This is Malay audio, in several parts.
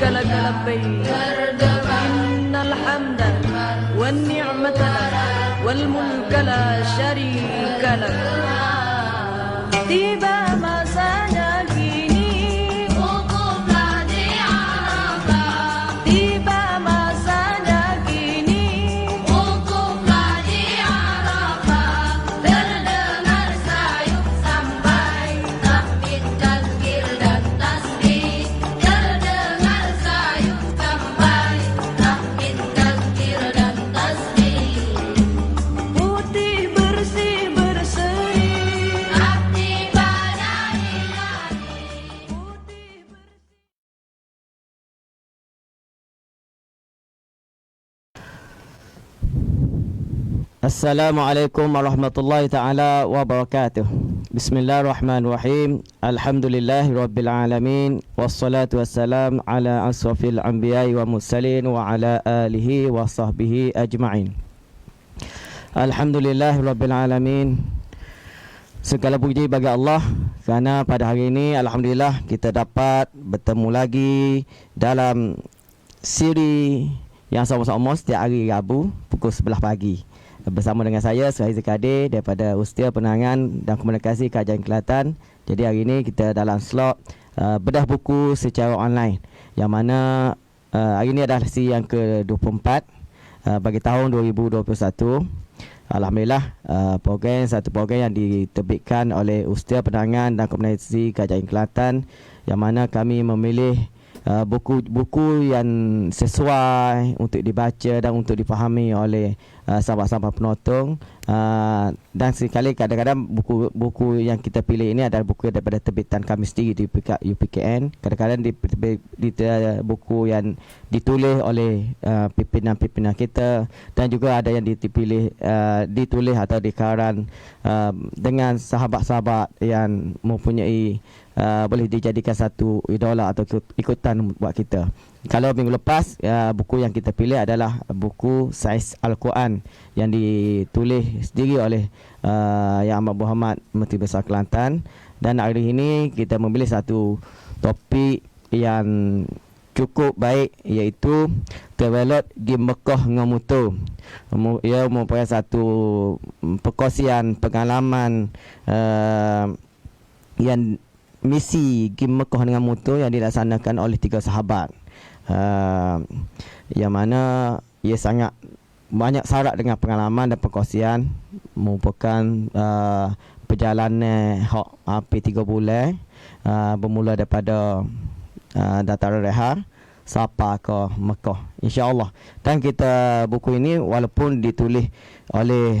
لك لبيك إن الحمد والنعمة لك والملك لا شريك لك. Tiba masanya kini wukuflah di Arafah. Tiba masanya kini wukuflah di Arafah. Terdengar sayup sampai tahmid, takbir dan tasbih. Terdengar sayup sampai tahmid, takbir dan tasbih. Putih bersih berseri Assalamualaikum warahmatullahi ta'ala wabarakatuh. Bismillahirrahmanirrahim. Alhamdulillahi rabbil alamin. Wassalatu wassalam ala asrafil anbiya'i wa mursalin wa ala alihi wa sahbihi ajma'in. Alhamdulillahi rabbil alamin. Segala puji bagi Allah kerana pada hari ini alhamdulillah kita dapat bertemu lagi dalam siri yang sama-sama setiap hari Rabu pukul 11 pagi. Bersama dengan saya Suhaiz Kadir daripada Ustiaz Penerangan dan Komunikasi Kerajaan Kelantan. Jadi hari ini kita dalam slot bedah buku secara online, yang mana hari ini adalah siri yang ke-24 bagi tahun 2021. Alhamdulillah, satu program yang diterbitkan oleh Ustiaz Penerangan dan Komunikasi Kerajaan Kelantan, yang mana kami memilih buku-buku yang sesuai untuk dibaca dan untuk dipahami oleh sahabat-sahabat penonton. Dan sekali kadang-kadang buku-buku yang kita pilih ini adalah buku daripada terbitan kami sendiri di UPKN. Kadang-kadang buku yang ditulis oleh pimpinan-pimpinan kita, dan juga ada yang ditulis atau dikarang dengan sahabat-sahabat yang mempunyai boleh dijadikan satu idola atau ikutan buat kita. Kalau minggu lepas buku yang kita pilih adalah buku Saiz Al-Quran yang ditulis sendiri oleh Yang Amat Berhormat Menteri Besar Kelantan. Dan hari ini kita memilih satu topik yang cukup baik, iaitu Travelot di Mekah dengan motor. Ia merupakan satu perkongsian pengalaman yang misi pergi Mekah dengan motor yang dilaksanakan oleh 3 sahabat, yang mana ia sangat banyak syarat dengan pengalaman dan perkongsian. Merupakan perjalanan hampir 3 bulan, bermula daripada Dataran Reha sampai ke Mekah, insya-Allah. Dan buku ini walaupun ditulis oleh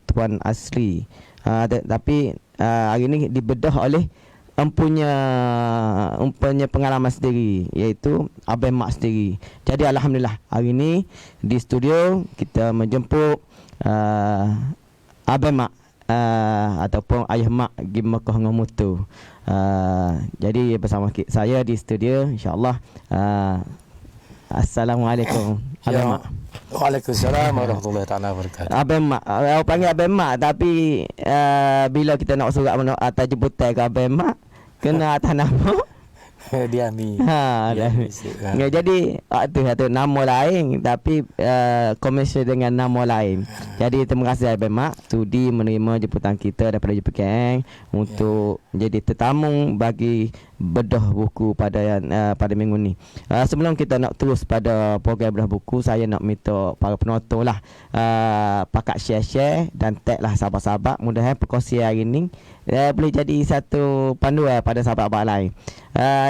tuan asli, tapi hari ini dibedah oleh empunya pengalaman sendiri, iaitu Abang Mak sendiri. Jadi alhamdulillah hari ini di studio kita menjemput Abang Mak ataupun Ayah Mak pergi Mekah dengan motor. Jadi bersama saya di studio, insya-Allah. Assalamualaikum Abang Mak. Waalaikumsalam warahmatullahi taala wabarakatuh. Abang Mak, aku panggil Abang Mak, tapi bila kita nak surat atas jemputan ke Abang Mak, kena atas nama Diami. Jadi waktu nama lain, tapi komersial dengan nama lain. Jadi terima kasih Abang Mak sudi menerima jemputan kita daripada JPKN untuk menjadi tetamu bagi bedah buku pada minggu ni. Sebelum kita nak terus pada program bedah buku, saya nak minta para penonton lah pakat share dan tag lah sahabat-sahabat. Mudah-mudahan perkongsian hari ni boleh jadi satu panduan pada sahabat-sahabat lain.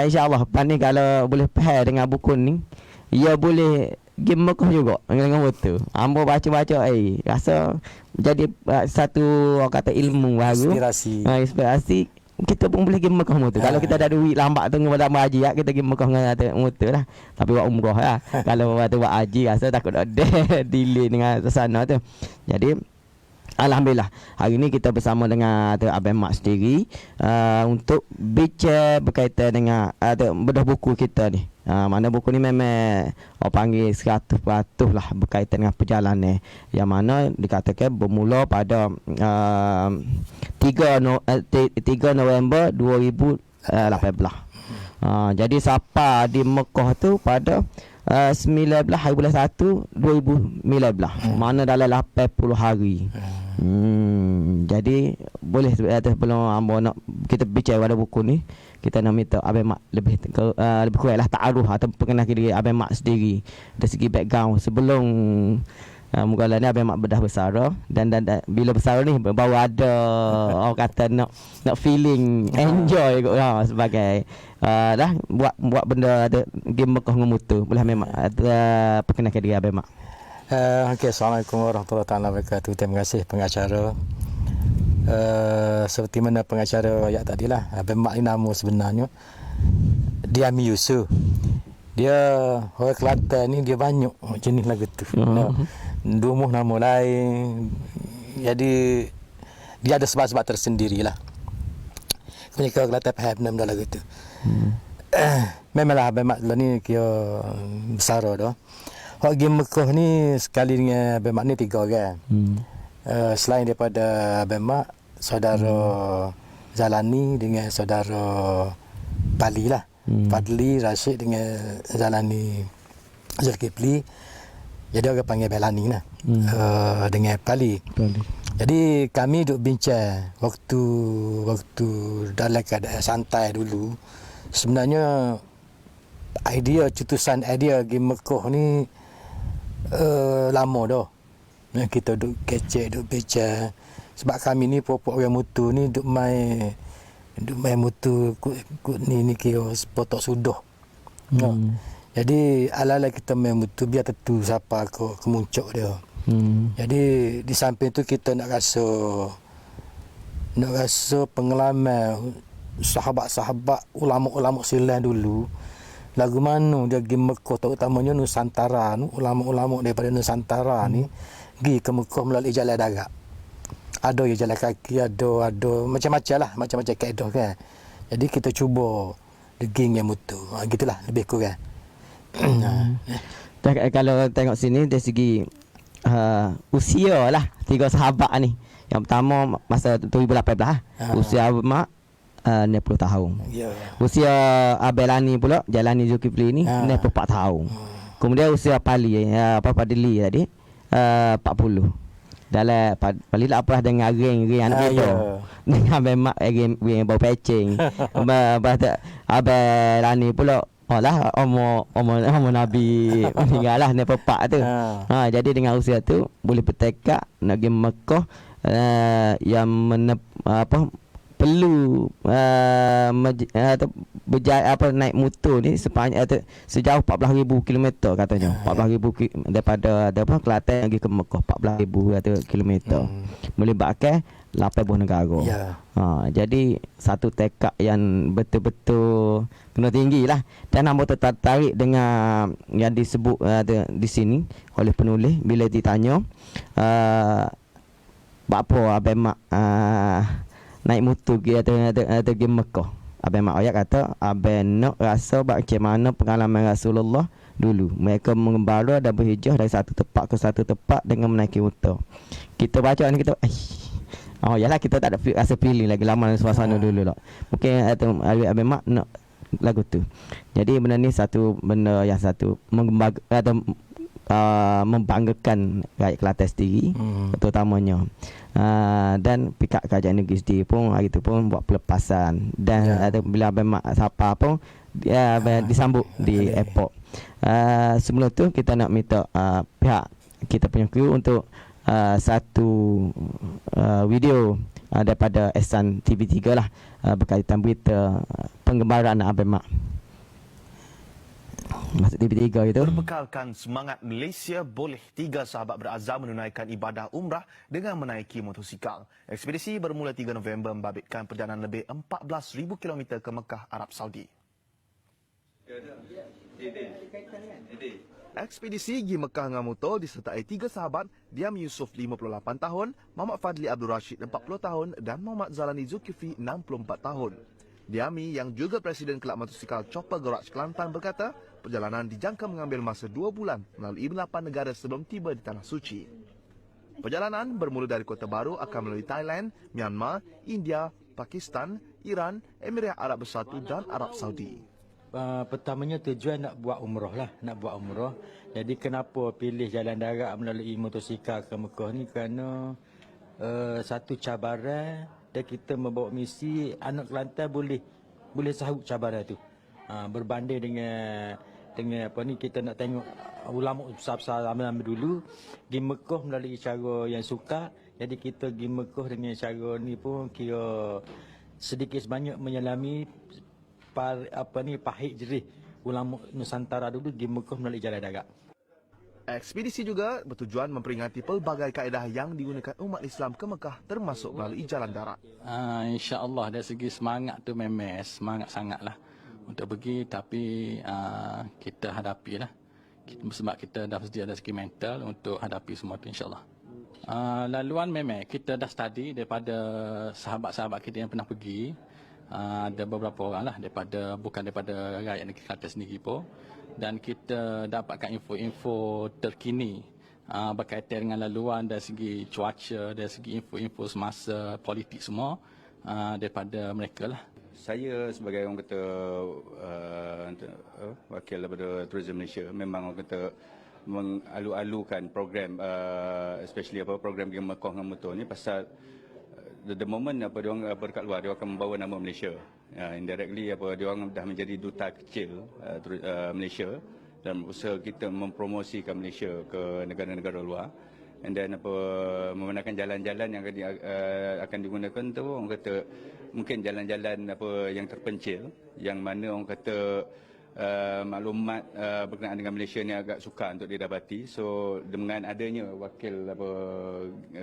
InsyaAllah Pani kalau boleh pair dengan buku ni, ia boleh game Mekah juga dengan motor. Ambo baca-baca rasa jadi satu orang kata ilmu baru, inspirasi. Kita pun boleh game Mekah motor. Kalau kita ada duit lambat tu kepada haji, kita game Mekah dengan motor lah. Tapi buat umrah lah. Kalau waktu buat haji rasa takut ada delay dengan sana tu. Jadi alhamdulillah hari ini kita bersama dengan Abang Mak sendiri untuk bicara berkaitan dengan bedah buku kita ni. Mana buku ni memang orang panggil 100% lah berkaitan dengan perjalanan, yang mana dikatakan bermula pada 3 November 2018. Jadi siapa di Mekah tu pada 19 hari bulan 1 2019. Mana dalam 80 hari. Jadi boleh sebelum hamba nak kita bicara pada buku ni, kita nak minta Abang Mak lebih kurang lah ta'aruf atau pengenal diri Abang Mak sendiri dari segi background sebelum mula ni Abang Mak bedah bersara dan bila bersara ni baru ada orang kata nak feeling enjoy kot sebagai dah buat benda ada game Mekah dengan motor. Boleh memang perkenalkan diri Abang Mak. Okey, Assalamualaikum warahmatullahi wabarakatuh. Terima kasih pengacara. Seperti mana pengacara ayat tadilah, Abang Mak ni nama sebenarnya Diami Yusof. Dia orang Kelantan ni dia banyak jenis lagu tu. Dumuh nama lain. Jadi dia ada sebab-sebab tersendirilah. Kemudian orang Kelantan faham benda lagu tu. Memanglah Abang Mak ni kira besar dah. Hak game Mekah ni sekali dengan Abang Mak ni 3 orang. Selain daripada Abang Mak, saudara Zalani dengan saudara Pali lah. Fadli, Rashid dengan Zalani Zulkifli. Jadi orang panggil Belani lah. Dengan Pali. Jadi kami duk bincang waktu dalam keadaan santai dulu. Sebenarnya cetusan idea game Mekah ni lama dah. Kita duk kecek, duk bincang. Sebab kami ni pokok orang mutu ni duk main mutu kut ni kira potok sudah. Jadi ala-ala kita main mutu biar tentu siapa kemuncak dia. Jadi di samping tu kita nak rasa pengalaman sahabat-sahabat ulama-ulama silam dulu. Lagu mana dia pergi Mekah, terutamanya Nusantara ni, ulama-ulama daripada Nusantara ni pergi ke Mekah melalui jalan darat. Ada ya jalan kaki, ada macam-macam lah, macam-macam kaedah kan. Jadi kita cuba pergi dengan mutu. Gitulah lebih kurang. Kalau tengok sini dari segi usia lah 3 sahabat ni. Yang pertama masa 2018 usia Mak 60 tahun. Usia Abelani pula Jalani Zulkifli ni 64 tahun. Kemudian usia Pali Padli tadi 40. Dalam Pali lah apa dengan ring anak kita. Dengan Abang Mak ring bau pecing. Abelani pula lah umur Nabi meninggal lah 64 tu. Jadi dengan usia tu boleh bertekad nak pergi Mekah yang perlu naik motor ni sepanjang sejauh 14,000 km katanya. 14,000 daripada Kelantan pergi ke Mekah 14,000 km. Melibatkan 8 negara. Jadi satu tekad yang betul-betul kena tinggi lah. Dan hamba tertarik dengan yang disebut di sini oleh penulis bila ditanya apa Abang Mak naik motor pergi atau pergi Mekah. Abang Mak ayat kata abang nak rasa bagaimana pengalaman Rasulullah dulu. Mereka mengembara dan berhijrah dari satu tempat ke satu tempat dengan menaiki motor. Kita baca ni kita yalah kita tak ada rasa feeling lagi lama dalam suasana dulu lah. Mungkin Abang Mak nak lagu tu. Jadi benda ni satu benda yang satu membanggakan rakyat Kelantan sendiri terutamanya. Dan pihak kerajaan negeri sendiri pun hari tu pun buat pelepasan dan bila Abang Mak siapa pun dia disambut di airport. Sebelum tu kita nak minta pihak kita punya kru untuk satu video daripada Ehsan TV3 lah berkaitan berita penggembaraan Abang Mak. Masuk TV3 itu. Berbekalkan semangat Malaysia, boleh 3 sahabat berazam menunaikan ibadah umrah dengan menaiki motosikal. Ekspedisi bermula 3 November membabitkan perjalanan lebih 14,000 km ke Mekah, Arab Saudi. Ekspedisi pergi Mekah dengan motor disertai 3 sahabat, Diami Yusof 58 tahun, Muhammad Fadli Abdul Rashid 40 tahun dan Muhammad Zalani Zulkifli 64 tahun. Diami yang juga Presiden Kelab Motosikal Chopper Garage Kelantan berkata, perjalanan dijangka mengambil masa 2 bulan melalui 8 negara sebelum tiba di Tanah Suci. Perjalanan bermula dari Kota Baru akan melalui Thailand, Myanmar, India, Pakistan, Iran, Emirat Arab Bersatu dan Arab Saudi. Pertamanya tujuan nak buat umrah lah, Jadi kenapa pilih jalan darat melalui motosikal ke Mekah ni, kerana satu cabaran dan kita membawa misi anak Kelantan boleh sahut cabaran tu. Berbanding dengan apa ni, kita nak tengok ulama besar-besar zaman dulu pergi Mekah melalui cara yang sukar. Jadi kita pergi Mekah dengan cara ni pun kira sedikit sebanyak menyelami pahit jerih ulama Nusantara dulu pergi Mekah melalui jalan darat. Ekspedisi juga bertujuan memperingati pelbagai kaedah yang digunakan umat Islam ke Mekah termasuk melalui jalan darat. InsyaAllah dari segi semangat tu memang semangat sangatlah untuk pergi, tapi kita hadapilah. Sebab kita dah sedia dari segi mental untuk hadapi semua tu insyaAllah. Laluan memang kita dah study daripada sahabat-sahabat kita yang pernah pergi. Ada beberapa orang lah bukan daripada rakyat negeri Kelantan sendiri pun. Dan kita dapatkan info-info terkini berkaitan dengan laluan dari segi cuaca, dari segi info-info semasa politik semua daripada mereka lah. Saya sebagai orang kata wakil daripada Tourism Malaysia, memang orang kata mengalu-alukan program especially program pergi Mekah dengan motor ni, pasal the moment dia orang berkat luar, dia akan membawa nama Malaysia. Indirectly dia orang dah menjadi duta kecil Malaysia, dan usaha kita mempromosikan Malaysia ke negara-negara luar. And then menggunakan jalan-jalan yang akan digunakan tu, orang kata mungkin jalan-jalan yang terpencil, yang mana orang kata maklumat berkenaan dengan Malaysia ni agak sukar untuk didapati. So dengan adanya wakil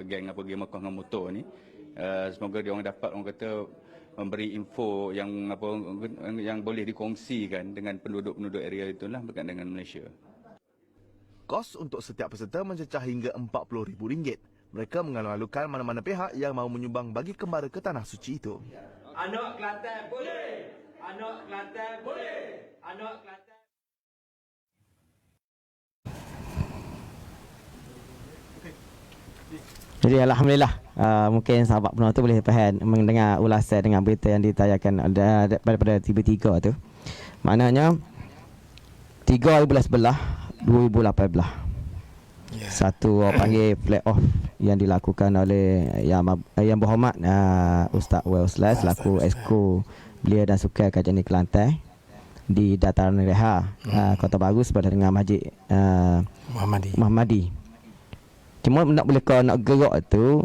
geng pergi Mekah dengan motor ni, semoga dia orang dapat orang kata memberi info yang yang boleh dikongsikan dengan penduduk-penduduk area itulah berkaitan dengan Malaysia. Kos untuk setiap peserta mencecah hingga RM40,000. Mereka mengalu-alukan mana-mana pihak yang mahu menyumbang bagi kembara ke tanah suci itu. Anak Kelantan boleh. Anak Kelantan boleh. Anak Kelantan. Jadi alhamdulillah mungkin sahabat penonton tu boleh faham mendengar ulasan dengan berita yang ditayangkan daripada TV3 tu. Maknanya 3 bulan sebelah 2018. Satu orang panggil flag off yang dilakukan oleh Yang Berhormat Ustaz Weslas selaku Exco Belia dan Sukan Kajian Kelantan di Dataran Reha Kota Baru sebelah dengan Masjid Muhammadi. Cuma nak boleh kau nak gerak tu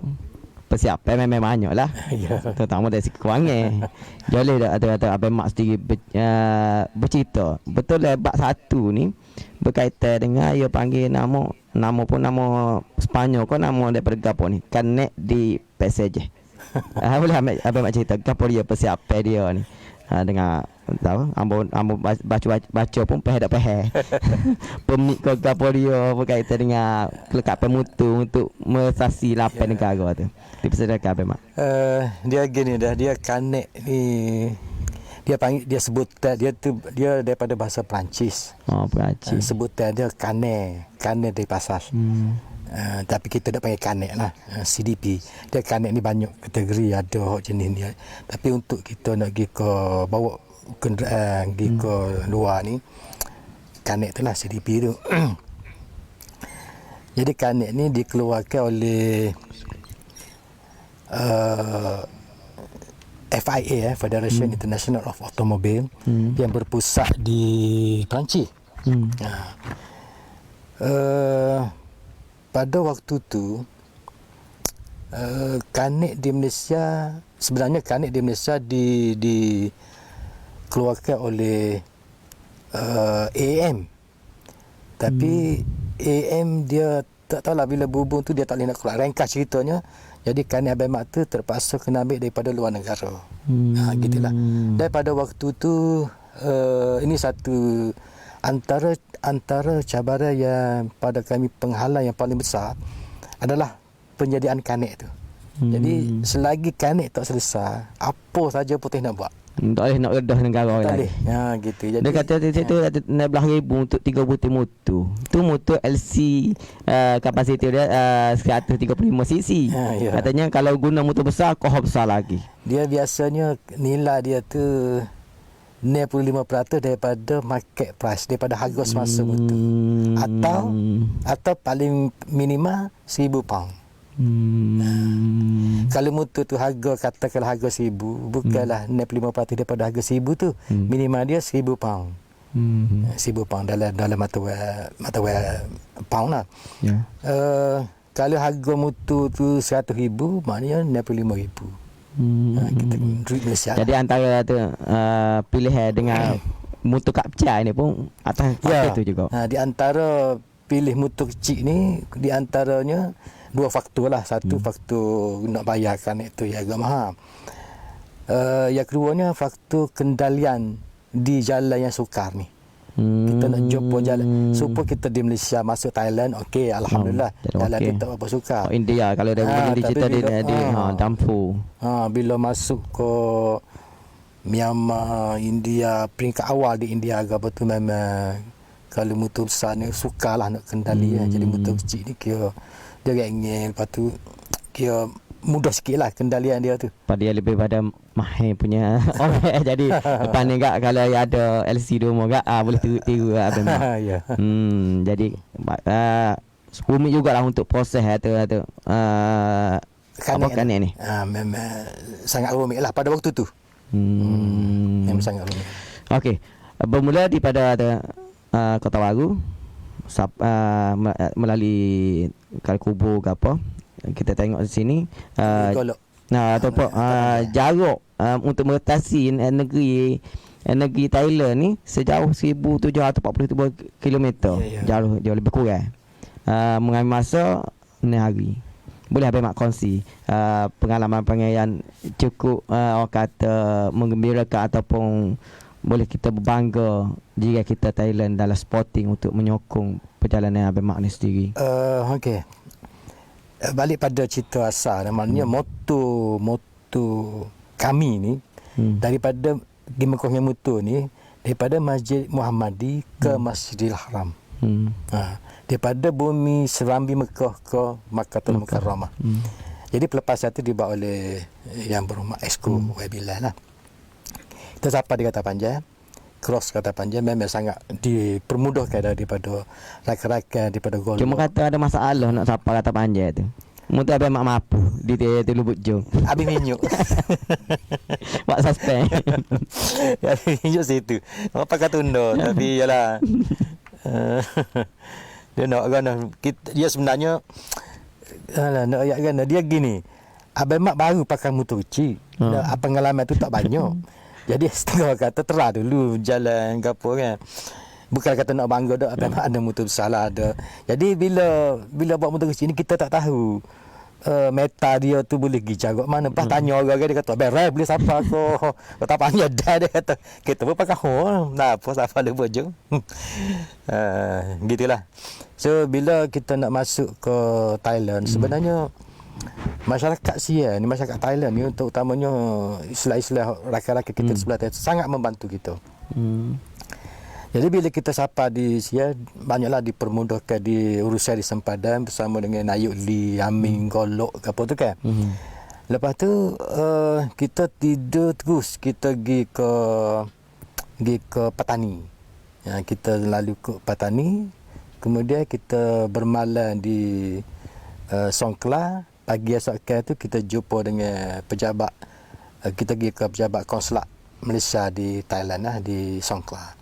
persiapan memang banyak lah. Terutama dari segi kewangan. Boleh tak ada Abang Mak sendiri bercerita. Betul lah bab satu ni berkaitan dengan ia panggil nama pun nama Sepanyol kau, nama daripada gapo ni. Connect di passenger. Boleh Abang Mak cerita gapo dia persiapan dia ni. Dengan tahu ambo baca pun dah faham. Pemik kau gapo dia berkaitan dengan kelengkapan mutu untuk mesasi lapan negara tu. Dipersilakan Abang Mak. Dia gini dah, dia connect ni, dia sebutan dia daripada bahasa Perancis. Perancis. Sebutan dia kane dari pasas. Tapi kita dah panggil kanek lah, CDP. Dia kanek ni banyak kategori, ada jenis dia. Tapi untuk kita nak pergi ke bawa kenderaan pergi ke luar ni, kanek tu lah CDP tu. Jadi kanek ni dikeluarkan oleh FIA, Federation International of Automobile, yang berpusat di Perancis. Pada waktu tu kanek di Malaysia, sebenarnya kanek di Malaysia dikeluarkan oleh AM. Tapi AM dia tak tahulah bila berhubung tu dia tak boleh nak keluar. Ringkas ceritanya, jadi kanek Abang Mak tu terpaksa kena ambil daripada luar negara. Gitulah. Daripada waktu tu ini satu antara cabaran yang pada kami penghalang yang paling besar adalah penyediaan kanek tu. Jadi selagi kanek tak selesai, apa saja putih nak buat. Tak boleh nak redah negara lagi. Gitu. Jadi dia kata tu ada 16,000 untuk 3 butir motor. Tu motor LC kapasiti dia 135 cc. Katanya kalau guna motor besar, kohor besar lagi. Dia biasanya nilai dia tu 95% daripada market price, daripada harga semasa mutu. Atau paling minima 1,000 pound. Kalau mutu tu harga, katakanlah harga 1,000, bukanlah 95% daripada harga 1,000 tu, minima dia 1,000 pound. 1,000 pound dalam mata wang pound lah. Kalau harga mutu tu 100,000, maknanya 95,000. Kita duit Malaysia. Jadi antara tu pilihan dengan mutu kapcai ni pun atas faktor tu juga. Di antara pilih mutu kecil ni, di antaranya dua faktor lah. Satu faktor nak bayarkan itu yang agak mahal. Yang keduanya faktor kendalian di jalan yang sukar ni. Kita nak jumpa jalan supaya kita di Malaysia masuk Thailand, okey, alhamdulillah, jalan okay. kita apa sukar. India kalau dah beli digital dia dampu. Bila masuk ke Myanmar, India, peringkat awal di India agak betul memang kalau mutu besar ni sukarlah nak kendali. Jadi mutu kecil ni kira dia ingin, lepas tu kira mudah sikit lah kendalian dia tu. Dia lebih pada mahir punya orang. Jadi depan ni kak kalau ada LC2 kak boleh tiru abang mak. Jadi rumit jugalah untuk proses tu kanik ni. Memang sangat rumit lah pada waktu tu. Memang sangat rumit. Okey, bermula daripada Kota Baru melalui Kali Kubur ke apa, kita tengok di sini ataupun jarak untuk merentasi negeri Thailand ni sejauh 1,743 km. Jauh lebih kurang. Mengambil masa 6 hari. Boleh abang mak kongsi pengalaman pengayaan cukup orang kata menggembirakan ataupun boleh kita berbangga jika kita Thailand dalam sporting untuk menyokong perjalanan abang mak ni sendiri. Okey. Balik pada cerita asal, maknanya moto kami ni daripada di Mekah Mutu ni, daripada Masjid Muhammadi ke Masjidil Haram. Daripada bumi Serambi Mekah ke Makkahul Mukarramah. Jadi pelepasan itu dibawa oleh yang berhormat Esko Wabillah lah. Kita sampai di Kota Panjang, cross Kota Panjang, memang sangat dipermudahkan daripada rakan-rakan daripada Golok. Cuma kata ada masalah nak sampai Kota Panjang tu. Mutu abang mak mampu di Lubuk Jo. Abi minyak. Buat suspend. Abi minyak situ. Apa kata tunda tapi yalah. Dia nak kan dia sebenarnya nak ayat kan dia gini. Abang mak baru pakai motor kecil. Pengalaman tu tak banyak. Jadi setengah kata terah dulu jalan ke apa kan. Bukan kata nak bangga dak abang mak ada motor besar lah ada. Jadi bila buat motor kecil ni kita tak tahu meta dia tu boleh pergi jarak mana. Lepas tanya orang dia kata berai boleh siapa aku. Kata panjang dah dia kata kita pun pakai hol. Nah apa siapa lupa je. Gitulah. So bila kita nak masuk ke Thailand sebenarnya masyarakat ni masyarakat Thailand ni untuk utamanya istilah-istilah rakyat-rakyat kita di sebelah Thailand sangat membantu kita. Jadi bila kita sapa di Sia, banyaklah dipermudahkan di urusan di sempadan bersama dengan Ayuk Li, Aming, Golok ke apa tu kan. Lepas tu kita tidur terus, kita pergi ke Patani. Kita lalu ke Patani, kemudian kita bermalam di Songkla. Pagi esok tu kita jumpa dengan pejabat, kita pergi ke pejabat konsulat Malaysia di Thailand lah, di Songkla.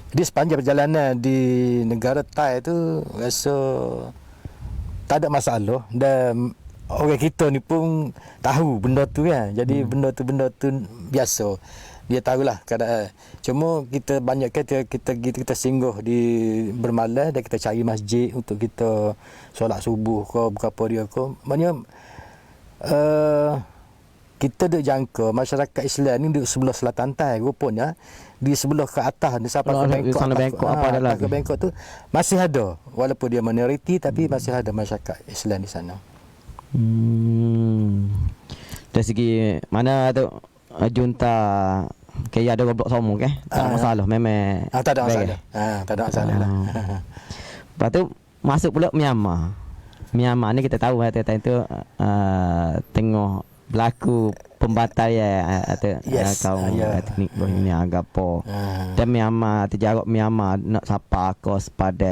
Jadi sepanjang perjalanan di negara Thai tu rasa tak ada masalah dan orang kita ni pun tahu benda tu kan. Jadi benda tu biasa. Dia tahulah keadaan. Cuma kita banyak kita singgah di bermalam dan kita cari masjid untuk kita solat subuh ke apa dia ke. Maknanya kita duk jangka masyarakat Islam ni duduk sebelah selatan Thai rupanya di sebelah ke atas ni sampai ke Bangkok ke Bangkok tu masih ada walaupun dia minoriti tapi masih ada masyarakat Islam di sana. Dari segi mana tu junta kayak ada goblok semua ke? Tak ada masalah memang. Tak ada masalah. Tak ada masalah lah. Lepas tu masuk pula Myanmar. Myanmar ni kita tahu kata itu tengah berlaku pembantaian atau Yes, kaum ya. etnik Rohingya agapo. Ah. Dan Myanmar terjarut Myanmar nak sapa kos pada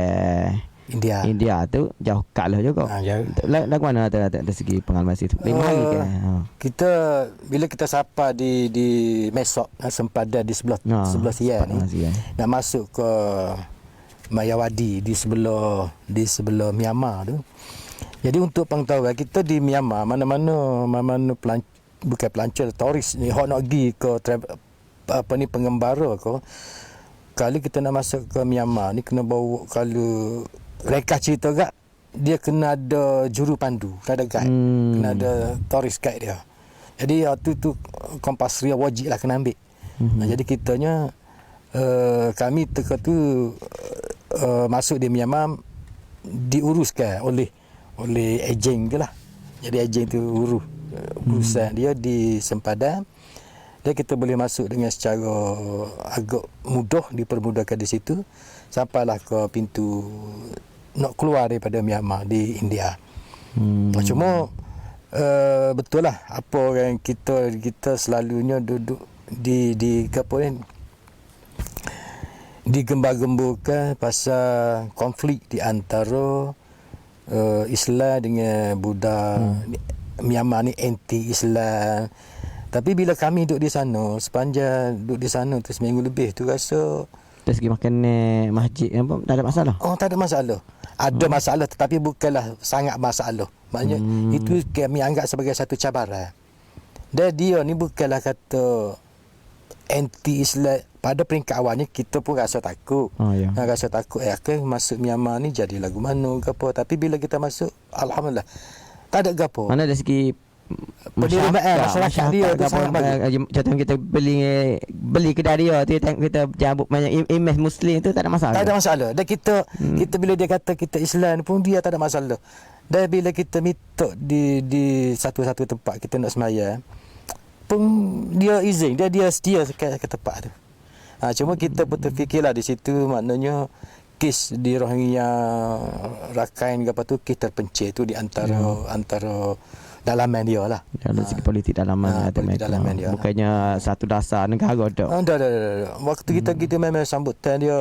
India tu jauh kalah juga. Jauh. Lagu mana dari segi pengalaman situ? 5 hari ke? Kita bila kita sapa di Mesok sempadan di sebelah sebelah Sian ni, nak masuk ke Mayawadi di sebelah Myanmar tu. Jadi untuk pengetahuan kita di Myanmar mana-mana bukan pelancong turis ni hok nak pergi ke pengembara ke, kalau kita nak masuk ke Myanmar ni kena bawa, kalau mereka cerita gak dia kena ada juru pandu, kena ada guide, kena ada tourist guide dia. Jadi tu compulsory wajib lah kena ambil. Jadi kitanya kami teka tu masuk di Myanmar diuruskan oleh ejen je lah. Jadi ejen tu urusan dia di sempadan. Dan kita boleh masuk dengan secara agak mudah, dipermudahkan di situ sampailah ke pintu nak keluar daripada Myanmar di India. Cuma betul lah apa yang kita selalunya duduk di apa ni, digembar-gemburkan pasal konflik di antara Islam dengan Buddha. Myanmar ni anti-Islam. Tapi bila kami duduk di sana, sepanjang duduk di sana tu seminggu lebih tu, rasa dari segi makan masjid apa tak ada masalah. Tak ada masalah. Ada masalah tetapi bukanlah sangat masalah. Maknanya itu kami anggap sebagai satu cabaran. Dan dia ni bukanlah kata anti-Islam. Pada peringkat awalnya kita pun rasa takut. Rasa takut masuk Myanmar ni jadi lagu mana ke apa. Tapi bila kita masuk, alhamdulillah tak ada gapo. Mana dari segi masyarakat dia tu sangat bagus. Contoh kita beli kedai dia tu, kita jambut banyak imej Muslim tu, tak ada masalah. Tak ada masalah. Dan kita bila dia kata kita Islam pun dia tak ada masalah. Dan bila kita minta di satu-satu tempat kita nak sembahyang pun dia izin, dia sedia ke tempat tu. Cuma kita pun terfikirlah di situ, maknanya kes di Rohingya Rakhine ke apa tu, kes terpencil tu di antara dalaman dia lah. Dari segi politik dalaman, politik dalaman dia. Bukannya satu dasar negara dah. Waktu kita memang sambutan dia,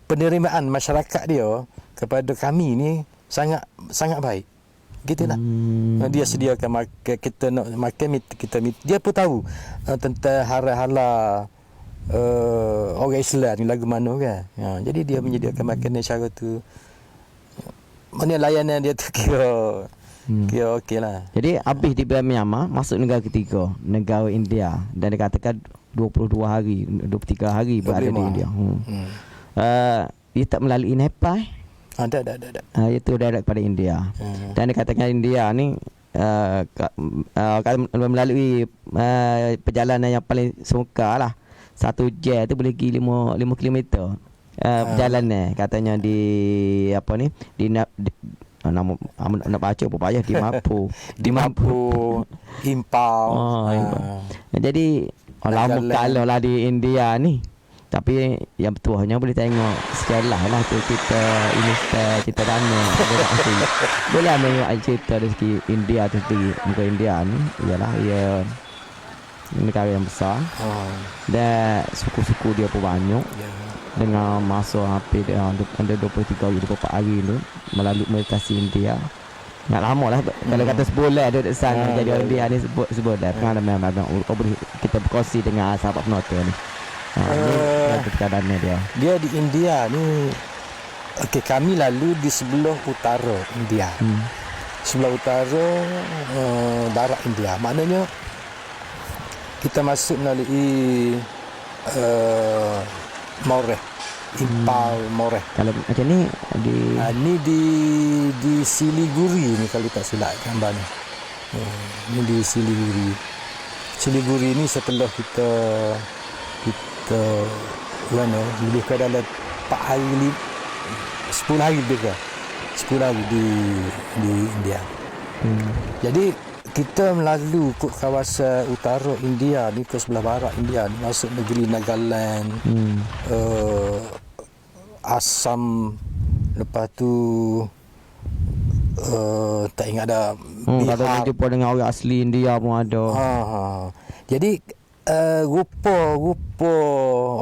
penerimaan masyarakat dia kepada kami ni sangat baik. Gitulah. Dia sediakan makan, kita nak makan kita dia pun tahu tentang hal-hal orang Islam ni lagu mana kan. Jadi dia menyediakan makanan cara tu. Mana layanan dia tu kira okey lah. Jadi habis di Myanmar, masuk negara ketiga, negara India, dan dikatakan 22 hari, 23 hari berada di India. Dia tak melalui Nepal. Ada. Itu direct pada India. Dan dikatakan India ni kalau melalui perjalanan yang paling sukar lah, 1 jam tu boleh pergi 5 kilometer perjalanan katanya di apa ni, di nama nak baca apa payah di Mampu Impau. Jadi lama kalau lah di India ni. Tapi yang betuahnya boleh tengok sejarah lah tu, kita dana boleh ambil cerita dari segi India tu sendiri. Negara India ni ialah negara yang besar, dan suku-suku dia pun banyak. Dengan masa hampir ada 23 hari, 24 hari tu melalui meditasi India. Tak lama lah. Kalau kata sebulan duduk sana jadi orang India ni sebulan. Pengalaman kita berkongsi dengan sahabat penonton ni. Dia di India ni, kami lalu di sebelah utara India. Sebelah utara barat India. Maknanya kita masuk melalui Moreh, Impal Moreh. Kalau macam ni di Siliguri ni kalau tak silap gambar ni. Ni di Siliguri. Siliguri ni setelah kita lebih ke dalam 4 hari 10 hari lebih ke 10 hari di India. Jadi kita melalui ke kawasan utara India ni ke sebelah barat India ni, masuk negeri Nagaland, Assam, lepas tu tak ingat dah Bihar. Kalau jumpa dengan orang asli India pun ada. Jadi rupa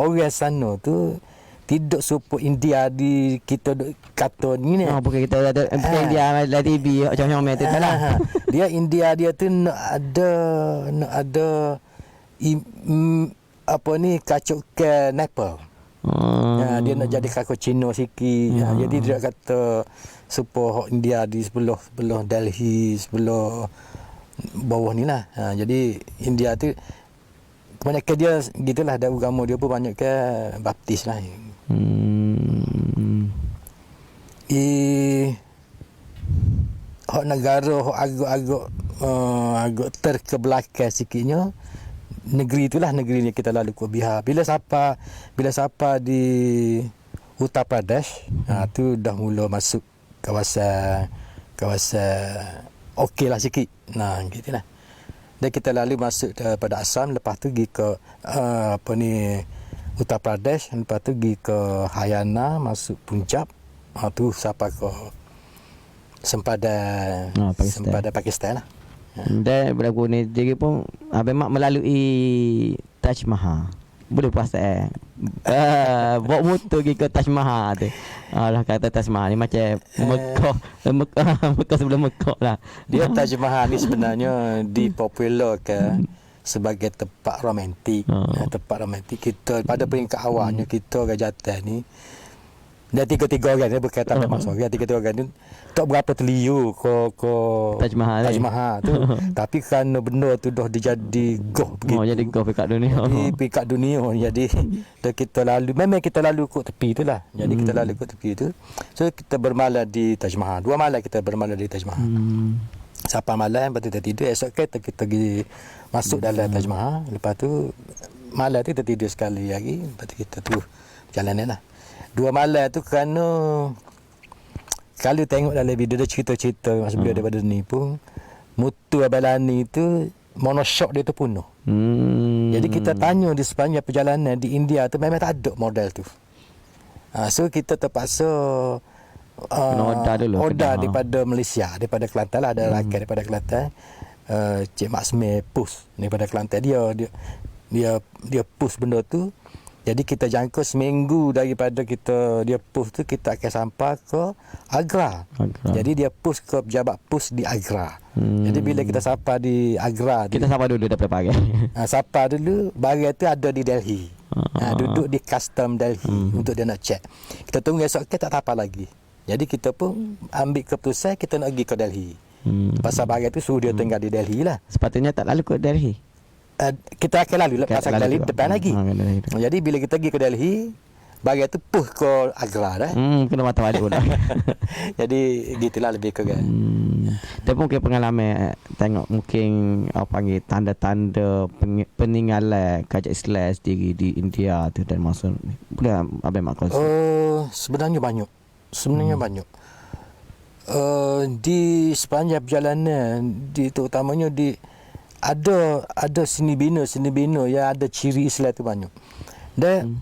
orang sana tu tidak serupa India di kita kata ni. Bukan kita ada bukan dia ada TV macam-macam tu lah. Dia India dia tu nak ada apa ni kacuk ke Nepal. Dia nak jadi kakak Cina sikit. Jadi dia kata serupa India di sebelah Delhi, sebelah bawah ni lah. Jadi India tu kebanyakan dia gitulah, ada agama dia pun banyak ke baptis lah. Hak negara hak agak terkebelakang sikitnya, negeri itulah negeri ni kita lalu ke Bihar. Bila siapa di Uttar Pradesh, tu dah mula masuk kawasan okey lah sikit. Gitulah. Dan kita lalu masuk pada Assam, lepas tu pergi ke Uttar Pradesh, lepas tu pergi ke Haryana, masuk Punjab, tu sampai ke sempadan Pakistan lah. Dan berlaku ni jadi pun Abang Mak melalui Taj Mahal. Boleh puasa bawa motor pergi ke Taj Mahal tu. Lah kata Taj Mahal ni macam Mekah sebelum Mekah lah. Dia Taj Mahal ni sebenarnya dipopularkan sebagai tempat romantik. Tempat romantik kita pada peringkat awalnya kita orang Jatan ni. Dan tiga-tiga orang ni berkaitan tak masuk. Tiga-tiga orang ni tak berapa terliur ke Taj Mahal tu. Tapi kerana benda tu dah dijadi goh begitu. Jadi goh peringkat dunia. Jadi peringkat dunia. Jadi kita lalu, memang kita lalu kot tepi tu lah. Jadi kita lalu kot tepi tu. So kita bermalam di Taj Mahal. 2 malam kita bermalam di Taj Mahal. Sampai malam, lepas tu kita tidur. Esok kita pergi masuk dalam Taj Mahal. Lepas tu malam tu kita tidur sekali lagi. Lepas tu kita tu perjalanan lah. 2 malam tu kerana kalau tengok dalam video dia cerita-cerita masa beliau daripada ni pun mutu Abalani tu monoshock dia tu penuh. Jadi kita tanya di sepanjang perjalanan di India tu memang tak ada model tu. So kita terpaksa order daripada Malaysia, daripada Kelantan lah, ada rakan daripada Kelantan. Cik Mak Semir push daripada Kelantan, dia push benda tu. Jadi kita jangka seminggu daripada dia push tu kita akan sampai ke Agra. Jadi dia push ke pejabat push di Agra. Jadi bila kita sampai di Agra, kita sampai dulu daripada pagi. Sampai dulu barang tu ada di Delhi. Duduk di custom Delhi untuk dia nak check. Kita tunggu esok kita tak apa lagi. Jadi kita pun ambil keputusan kita nak pergi ke Delhi. Pasal barang tu suruh dia tinggal di Delhi lah. Sepatutnya tak lalu ke Delhi. Kita akan lalu lepas Delhi depan lagi. Jadi bila kita pergi ke Delhi, bagi tu puh ke Agra dah. Kena mata balik pula. Jadi gitulah lebih ke kan. Tapi mungkin pengalaman tengok mungkin apa panggil tanda-tanda peninggalan kerajaan Islam sendiri di India tu dan masa ni. Boleh Abang Mak kongsi? Sebenarnya banyak. Di sepanjang perjalanan terutamanya ada seni bina yang ada ciri Islam tu banyak. Dan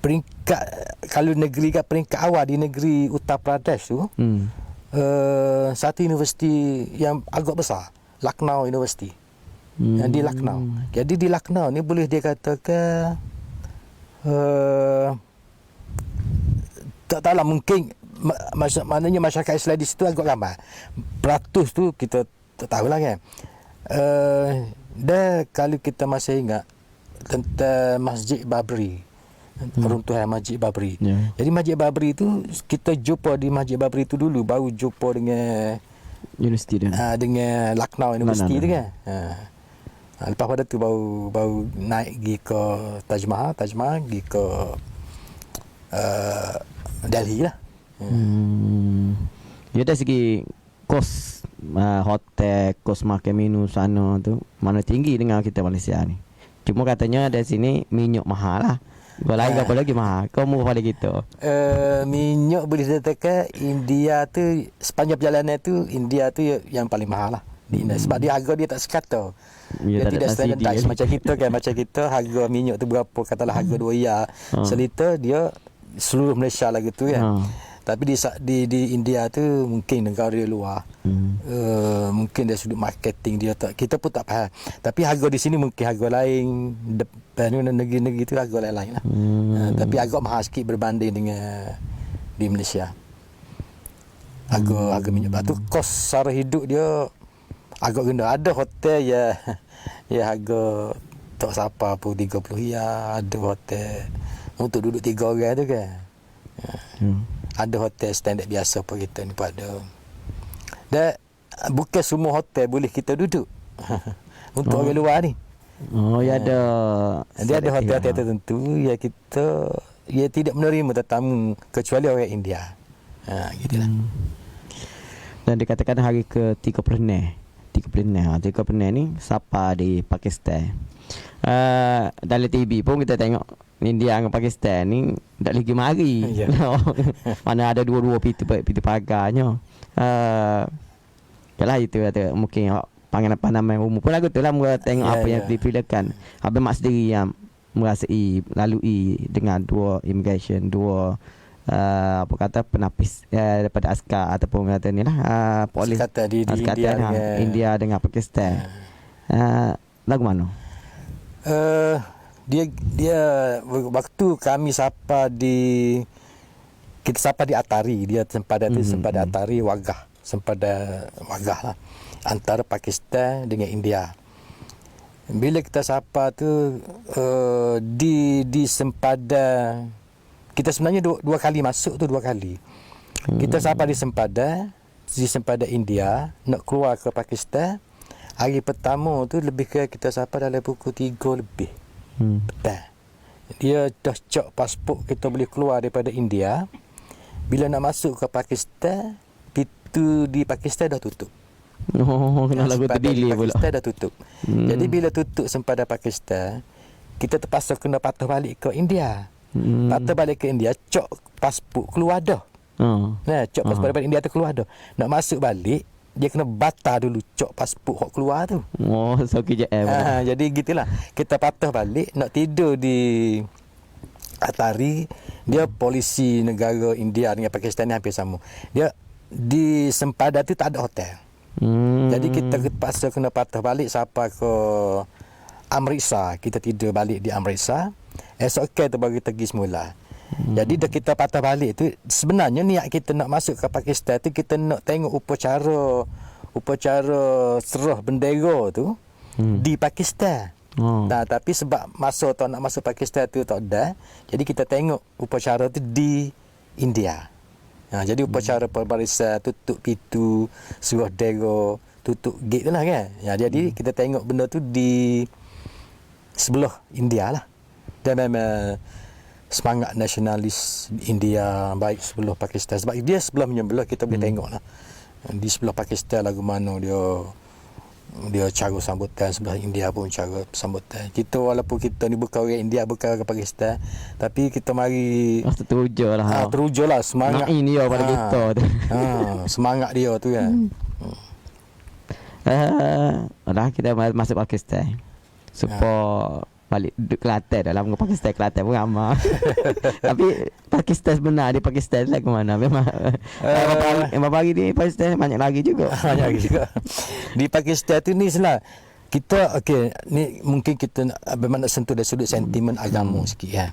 peringkat kalau negeri kat peringkat awal di negeri Uttar Pradesh tu, satu universiti yang agak besar, Lucknow University. Yang di Lucknow. Jadi di Lucknow ni boleh dia katakan tak tahulah, mungkin maknanya masyarakat Islam di situ agak ramai. Peratus tu kita tak tahulah kan. Dan kalau kita masih ingat tentang Masjid Babri, runtuhan Masjid Babri. Jadi Masjid Babri tu kita jumpa di Masjid Babri tu dulu, baru jumpa dengan universiti dia. Dengan Lucknow University tu kan. Lepas pada tu baru naik pergi ke Taj Mahal pergi ke Delhi lah. Dia dari segi kos hotel, kos makan minum sana tu mana tinggi dengan kita Malaysia ni. Cuma katanya dari sini minyak mahal lah. Lain apa lagi mahal. Kau murah pada kita. Minyak boleh dikatakan India tu sepanjang perjalanan tu India tu yang paling mahal lah di India. Sebab dia harga dia tak sekata. Dia tidak standardized macam kita kan. Macam kita harga minyak tu berapa, katalah harga 2 riyal seliter, dia seluruh Malaysia lah gitu kan. Tapi di India tu mungkin negara dia luar. Mungkin dari sudut marketing dia tak, kita pun tak faham. Tapi harga di sini mungkin harga lain, negeri-negeri tu harga lain lah. Tapi agak mahal sikit berbanding dengan di Malaysia. Harga minyak. Lepas tu kos sara hidup dia agak rendah. Ada hotel ya harga tak siapa pun 30 riyal. Ada hotel untuk duduk 3 orang tu kan. Ada hotel standard biasa pun kita ni pun ada. Dan bukan semua hotel boleh kita duduk. Untuk orang luar ni. Ya ada. Dia ada hotel-hotel tertentu yang kita tidak menerima tetamu kecuali orang India. Gitulah. Dan dikatakan hari ke-36 ni siapa di Pakistan. Dalam TV pun kita tengok India dengan Pakistan ni tak lagi mari. Mana ada dua-dua pintu pagarnya. Yalah itu kata mungkin pengalaman umum pun lagu tu lah tengok apa yang diperlakukan. Habis mak sendiri yang merasai lalui dengan dua immigration, dua apa kata penapis daripada askar ataupun kata ni lah polis kata di India dengan Pakistan. Lagu mana? Dia waktu kami sapa di Atari, dia sempada Atari sempada wagah lah antara Pakistan dengan India. Bila kita sapa tu di sempada, kita sebenarnya dua kali masuk tu, 2 kali. Kita sapa di sempada India nak keluar ke Pakistan. Hari pertama tu lebih ke kita sapa dalam pukul 3 lebih. Petang. Dia dah cek pasport kita boleh keluar daripada India. Bila nak masuk ke Pakistan, pintu di Pakistan dah tutup. Kena lagu tu delay pula. Pakistan dah tutup. Jadi bila tutup sempada Pakistan, kita terpaksa kena patah balik ke India. Patah balik ke India, cek pasport keluar dah. Cek pasport daripada India tu keluar dah. Nak masuk balik, dia kena batal dulu cok pasport hok keluar tu. So KJM. Jadi gitulah. Kita patah balik nak tidur di Atari. Dia polisi negara India dengan Pakistan ni hampir sama. Dia di sempada tu tak ada hotel. Jadi kita terpaksa kena patah balik sampai ke Amritsar. Kita tidur balik di Amritsar. Esok kita baru pergi semula. Jadi dah kita patah balik tu, sebenarnya niat kita nak masuk ke Pakistan tu, kita nak tengok upacara serah bendera tu di Pakistan. Tapi sebab masa tu nak masuk Pakistan tu tak ada, jadi kita tengok upacara tu di India. Jadi upacara perbarisan, tutup pintu, serah bendera, tutup gate tu lah kan. Jadi kita tengok benda tu di sebelah India lah. Dan memang semangat nasionalis India baik sebelah Pakistan, sebab dia sebelah menyebelah kita boleh tengok lah di sebelah Pakistan lagu mana dia cara sambutan, sebelah India pun cara sambutan. Kita walaupun kita ni bukan orang India, bukan orang Pakistan, tapi kita mari teruja lah semangat ini pada kita tu. Semangat dia tu kan. Kita masuk Pakistan supaya balik duduk Kelantan dalam Pakistan. Kelantan pun ramai. Tapi Pakistan sebenar di Pakistan lah ke mana? Memang yang hari di Pakistan banyak lagi juga. Banyak lagi juga. Di Pakistan tu ni salah. Kita ni mungkin kita memang nak sentuh dari sudut sentimen agama sikit ya.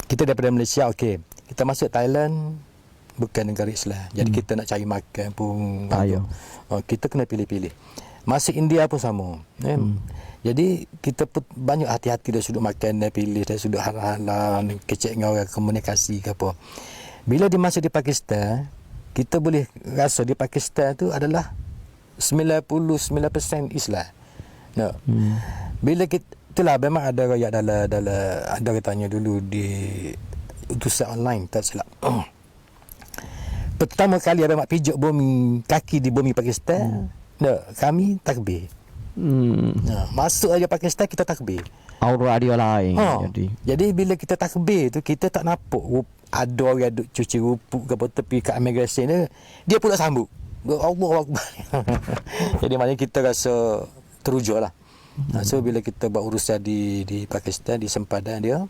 Kita daripada Malaysia kita masuk Thailand bukan negara Islam. Jadi kita nak cari makan pun kita kena pilih-pilih. Masuk India pun sama. Jadi kita pun banyak hati-hati dari sudut makan dan pilih dari sudut halal, kecek dengan orang, komunikasi ke apa. Bila dimasuk di Pakistan, kita boleh rasa di Pakistan tu adalah 99% Islam. Bila kita itulah memang ada rakyat dalam ada katanya dulu di utusan online tak silap. Pertama kali ada mak pijak bumi kaki di bumi Pakistan, kami takbir. Masuk aja Pakistan kita takbir. Aura dia lain. Jadi bila kita takbir tu kita tak nampak ada orang duk cuci rupuk ke tepi kat immigration dia pula sambut. Allahu Akbar. Jadi maknanya kita rasa teruja lah. So bila kita buat urusan di Pakistan, di sempadan dia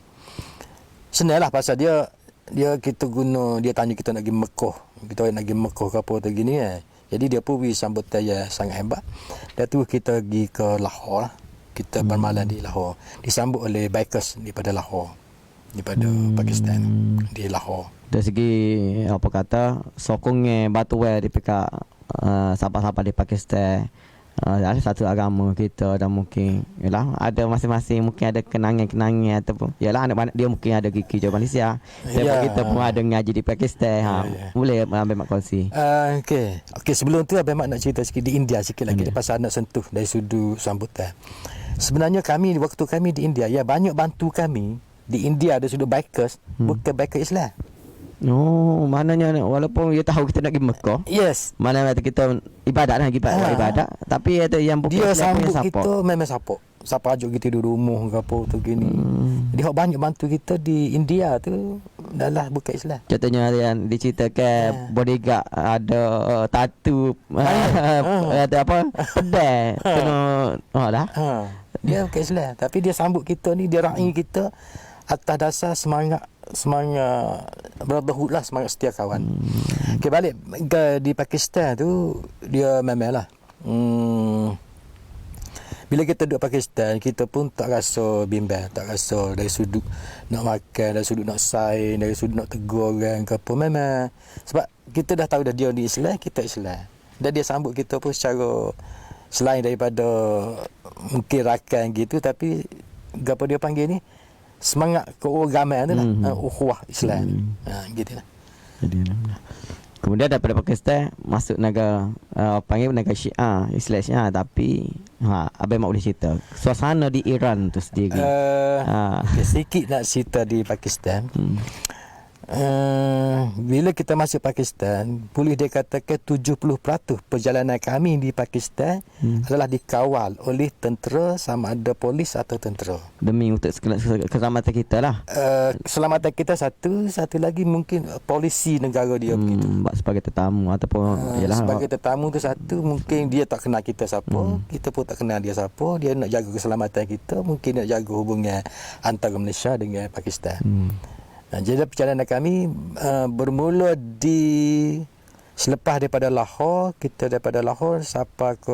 senang lah pasal dia dia kita guna, dia tanya kita nak pergi Mekah. Kita nak pergi Mekah ke apa tu gini Jadi dia pun pergi sambutan yang sangat hebat. Dan tu kita pergi ke Lahore lah. Kita bermalam di Lahore. Disambut oleh bikers daripada Lahore. Daripada Pakistan. Di Lahore. Dari segi apa kata sokongnya batu di pihak sahabat-sahabat di Pakistan, ada satu agama kita dan mungkin yalah ada masing-masing mungkin ada kenangan-kenangan ataupun yalah anak-anak dia mungkin ada gigi jauh Malaysia. Dan kita pun ada ngaji di Pakistan. Boleh ambil mak kongsi. Okey, sebelum tu Abang Mak nak cerita sikit di India sikit lagi pasal nak sentuh dari sudut sambutan. Sebenarnya waktu kami di India, banyak bantu kami di India ada sudut bikers, bukan biker Islam. Oh, maknanya walaupun dia tahu kita nak pergi Mekah. Yes. Mana kita ibadat ibadat, tapi ada yang bukan dia Islam sambut punya kita memang support. Siapa ajuk kita duduk rumah ke apa tu gini. Jadi hok banyak bantu kita di India tu adalah bukan Islam. Contohnya yang diceritakan bodyguard ada tattoo ada apa? Pedal. Kena dah. Dia bukan Islam, tapi dia sambut kita ni, dia raih kita atas dasar semangat brotherhood lah, semangat setia kawan. Okay, balik di Pakistan tu dia memanglah bila kita duduk Pakistan, kita pun tak rasa bimbang, tak rasa dari sudut nak makan, dari sudut nak saing, dari sudut nak tegur orang ke apa. Memang sebab kita dah tahu dah dia ni Islam, kita Islam. Dan dia sambut kita pun secara selain daripada mungkin rakan gitu, tapi apa dia panggil ni, semangat keagamaan tu lah, ukhuwah Islam. Gitu lah. Kemudian daripada Pakistan masuk negara panggil negara Syiah, Islam Syiah, tapi Abang Mak boleh cerita suasana di Iran tu sendiri. Sikit nak cerita di Pakistan. Bila kita masuk Pakistan, boleh dikatakan 70% perjalanan kami di Pakistan adalah dikawal oleh tentera, sama ada polis atau tentera. Demi untuk keselamatan kita lah. Keselamatan kita satu lagi mungkin polisi negara dia begitu. Sebagai tetamu ataupun sebagai tetamu tu satu, mungkin dia tak kenal kita siapa, kita pun tak kenal dia siapa, dia nak jaga keselamatan kita, mungkin nak jaga hubungan antara Malaysia dengan Pakistan. Jadi perjalanan kami bermula selepas daripada Lahore, kita daripada Lahore sampai ke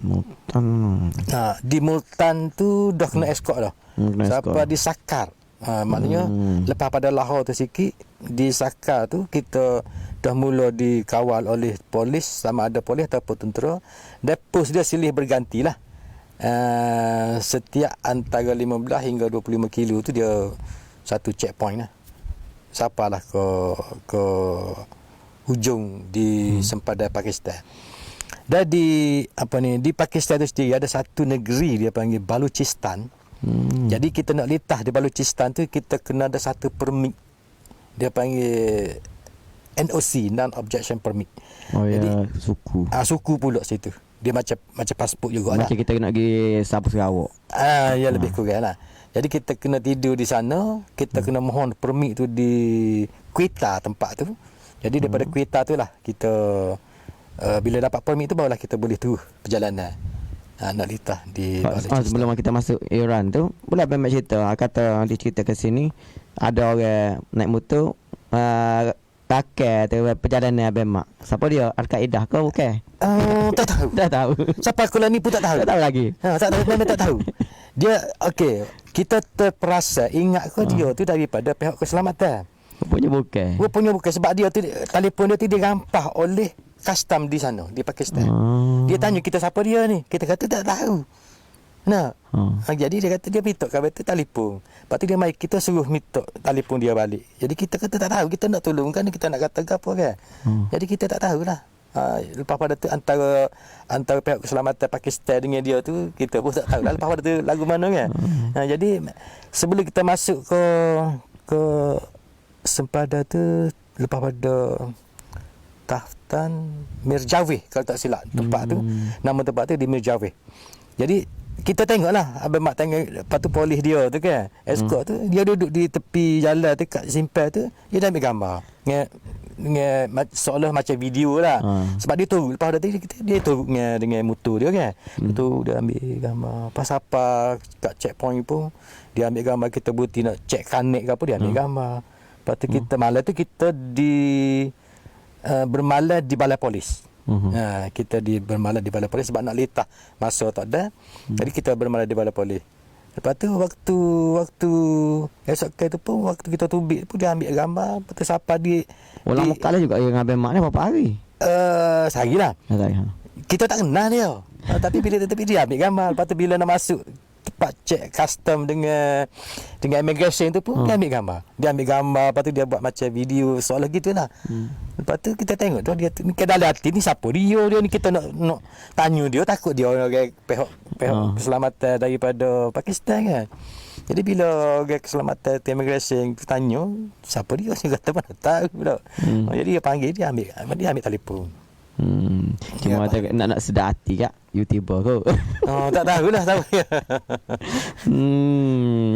Multan. Di Multan tu dah kena escort dah. Sampai di Sakar. Maknanya lepas pada Lahore tu sikit, di Sakar tu kita dah mula dikawal oleh polis, sama ada polis ataupun tentera. Dan pos dia silih bergantilah. Setiap antara 15 hingga 25 kilo tu dia satu checkpoint lah. Sampailah ke hujung di sempadan Pakistan. Dan di Pakistan tu sendiri ada satu negeri dia panggil Balochistan. Jadi kita nak litah di Balochistan tu, kita kena ada satu permit. Dia panggil NOC, non-objection permit. Jadi suku. Suku pula situ. Dia macam pasport juga lah. Macam kita nak pergi Sabah Sarawak. Ya lebih kurang lah. Jadi kita kena tidur di sana, kita kena mohon permit tu di Quetta tempat tu. Jadi daripada Quetta tu lah kita bila dapat permit tu barulah kita boleh terus perjalanan. Nak litah di sebelum kita masuk Iran tu, boleh Abang cerita, kata dia cerita ke sini ada orang naik motor pakai tu perjalanan Abang Mak. Siapa dia? Al-Qaeda ke bukan? Tak tahu. Tak tahu. Siapa akulah ni pun tak tahu. Tak tahu lagi. Tak tahu, memang tak tahu. Dia kita terperasa ingat ke dia tu daripada pihak keselamatan. Rupanya bukan sebab dia tu telefon dia tu dirampas oleh custom di sana di Pakistan. Dia tanya kita siapa dia ni. Kita kata tak tahu. Jadi dia kata dia minta kabar tu telefon. Lepas tu dia mai kita suruh minta telefon dia balik. Jadi kita kata tak tahu, kita nak tolong kan, kita nak kata apa kan. Jadi kita tak tahulah. Lepas pada tu antara pihak keselamatan Pakistan dengan dia tu kita pun tak tahu lah lepas pada tu lagu mana kan. Jadi sebelum kita masuk ke sempadan tu, lepas pada Taftan Mirjaveh kalau tak silap tempat tu, nama tempat tu di Mirjaveh. Jadi kita tengoklah Abang Mak tengok, lepas tu polis dia tu kan, escort tu, dia duduk di tepi jalan tu kat simpan tu, dia dah ambil gambar dengan seolah macam video lah. Sebab dia turun lepas tu dia turun dengan motor dia kan. Tu dia ambil gambar pas apa kat checkpoint pun dia ambil gambar, kita berhenti nak check connect ke apa, dia ambil gambar. Lepas tu kita malam tu kita bermalam di balai polis. Kita bermalam di balai polis sebab nak litah masa tak ada. Jadi kita bermalam di balai polis. Lepas tu waktu esok tu pun waktu kita tubik pun dia ambil gambar. Lepas tu siapa Ulang muka lah juga yang Abang Mak ni berapa hari? Sehari lah. Kita tak kenal dia. Tapi dia ambil gambar. Lepas tu bila nak masuk tempat cek custom dengan immigration tu pun dia ambil gambar. Dia ambil gambar, lepas tu dia buat macam video soalan gitu lah. Lepas tu kita tengok tu dia ni dalam hati ni siapa dia ni, kita nak tanya dia, takut dia orang pihak keselamatan daripada Pakistan kan. Jadi bila orang keselamatan immigration tanya siapa dia, dia kata mana tahu pula. Jadi dia panggil, dia ambil telefon. Cuma nak sedar hati kak YouTuber kau. Tak tahulah tahu.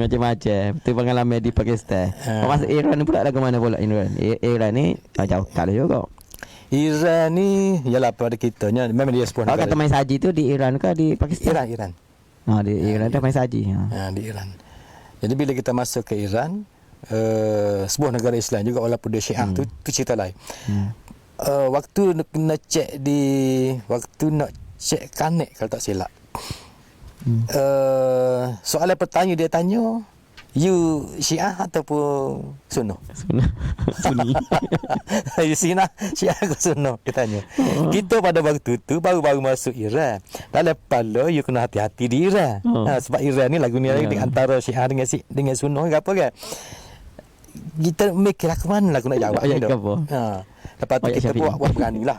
Macam-macam. Itu pengalaman di Pakistan. Masuk Iran ni pula lagu mana pula Iran? Iran ni jauh kali juga. Iran ni ialah pada kitanya memang dia sebuah negara. Kata main saji tu di Iran ke di Pakistan? Iran. Di Iran dah main saji. Di Iran. Jadi bila kita masuk ke Iran, sebuah negara Islam juga walaupun dia Syiah tu cerita lain. Waktu nak cek kanek kalau tak silap. Soalan pertama dia tanya, you Syiah ataupun Sunnah? Sunni. You Syiah ke Sunnah? Dia tanya. Kita pada waktu tu baru masuk Iran. Dalam kepala you kena hati-hati di Iran. Sebab Iran ni lagu ni antara Syiah dengan Sunnah ke apa kan. Kita mikir aku mana aku nak jawab ni dah. Lepas tu kita buat berani lah,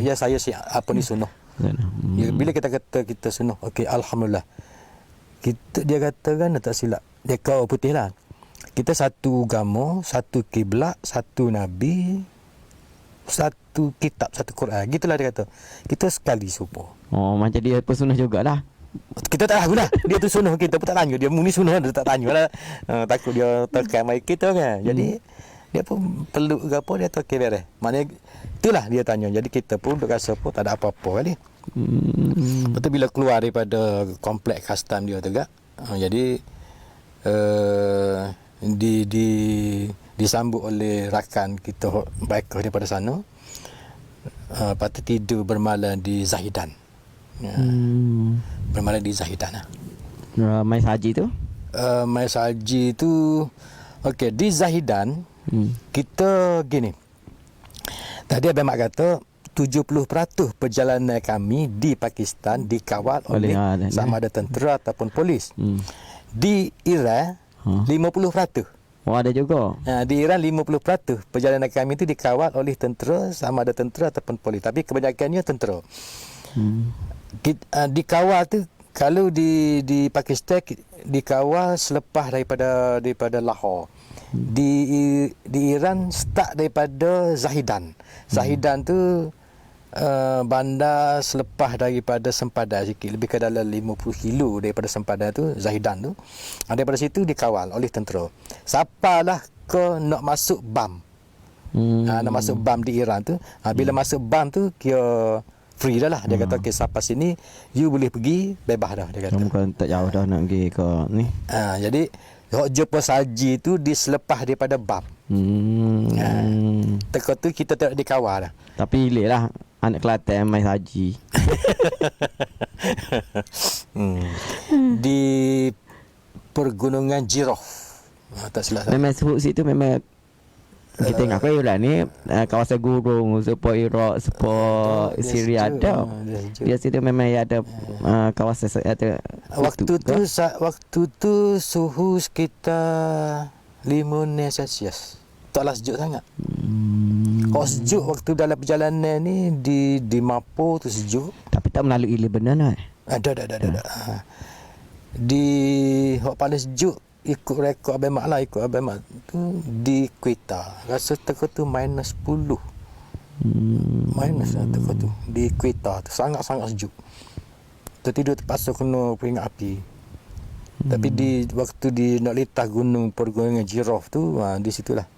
ya saya Syiah, apa ni Sunnah. Bila kita kata kita Sunnah, okey alhamdulillah. Dia kata kan tak silap. Dia kau putih lah. Kita satu agama, satu kiblat, satu nabi, satu kitab, satu Quran. Gitulah dia kata. Kita sekali serupa. Macam dia pesunnah jugalah. Kita tak tahu lah. Dia tu sunnah, kita pun tak tanya. Dia muni sunnah, dia tak tanya lah. Takut dia tekan mic kita kan. Jadi dia pun peluk ke apa, dia tu okey beres. Maknanya itulah dia tanya. Jadi kita pun rasa pun tak ada apa-apa kali. Lepas tu bila keluar daripada kompleks custom dia tu kak, jadi disambut oleh rakan kita biker daripada sana. Lepas tu tidur bermalam di Zahidan. Bermalam di Zahidan lah. Mai saji tu? Mai saji tu okey di Zahidan. Kita gini. Tadi Abang Mak kata 70% perjalanan kami di Pakistan dikawal oleh sama ada tentera ataupun polis. Di Iran 50%. Ada juga. Di Iran 50% perjalanan kami itu dikawal oleh tentera, sama ada tentera ataupun polis. Tapi kebanyakannya tentera. Dikawal tu kalau di Pakistan dikawal selepas daripada Lahore. Di Iran start daripada Zahidan. Zahidan tu bandar selepas daripada sempadan sikit, lebih ke dalam 50 kilo daripada sempadan tu Zahidan tu. Daripada situ dikawal oleh tentera. Siapalah ke nak masuk BAM. Nak masuk BAM di Iran tu, bila masuk BAM tu kira free dah lah. Dia kata okey sampai sini you boleh pergi bebas dah, dia kata. Bukan tak jauh dah nak pergi ke ni. Jadi hok jumpa saji tu diselepas daripada BAM. Teka tu kita tak dikawal dah. Tapi ilik lah anak Kelantan main saji. Di pergunungan Jirah. Tak silap. Memang sebut situ memang kita tengok ke Iran ni kawasan gurung sepo Iraq, sepo Syria ada. Dia situ memang ada kawasan ada. Waktu tu suhu sekitar 5 Celsius. Taklah sejuk sangat. Kalau sejuk waktu dalam perjalanan ni di Mapo tu sejuk. Tapi tak melalui Lebanon lah. Ada. Di hok paling sejuk ikut rekod Abang Mak lah, ikut Abang Mak tu di Kuita. Rasa teka tu minus 10. Minus lah teka tu. Di Kuita tu sangat-sangat sejuk. Tertidur terpaksa kena peringat api. Tapi waktu nak litah gunung pergunungan Jirah tu, di situlah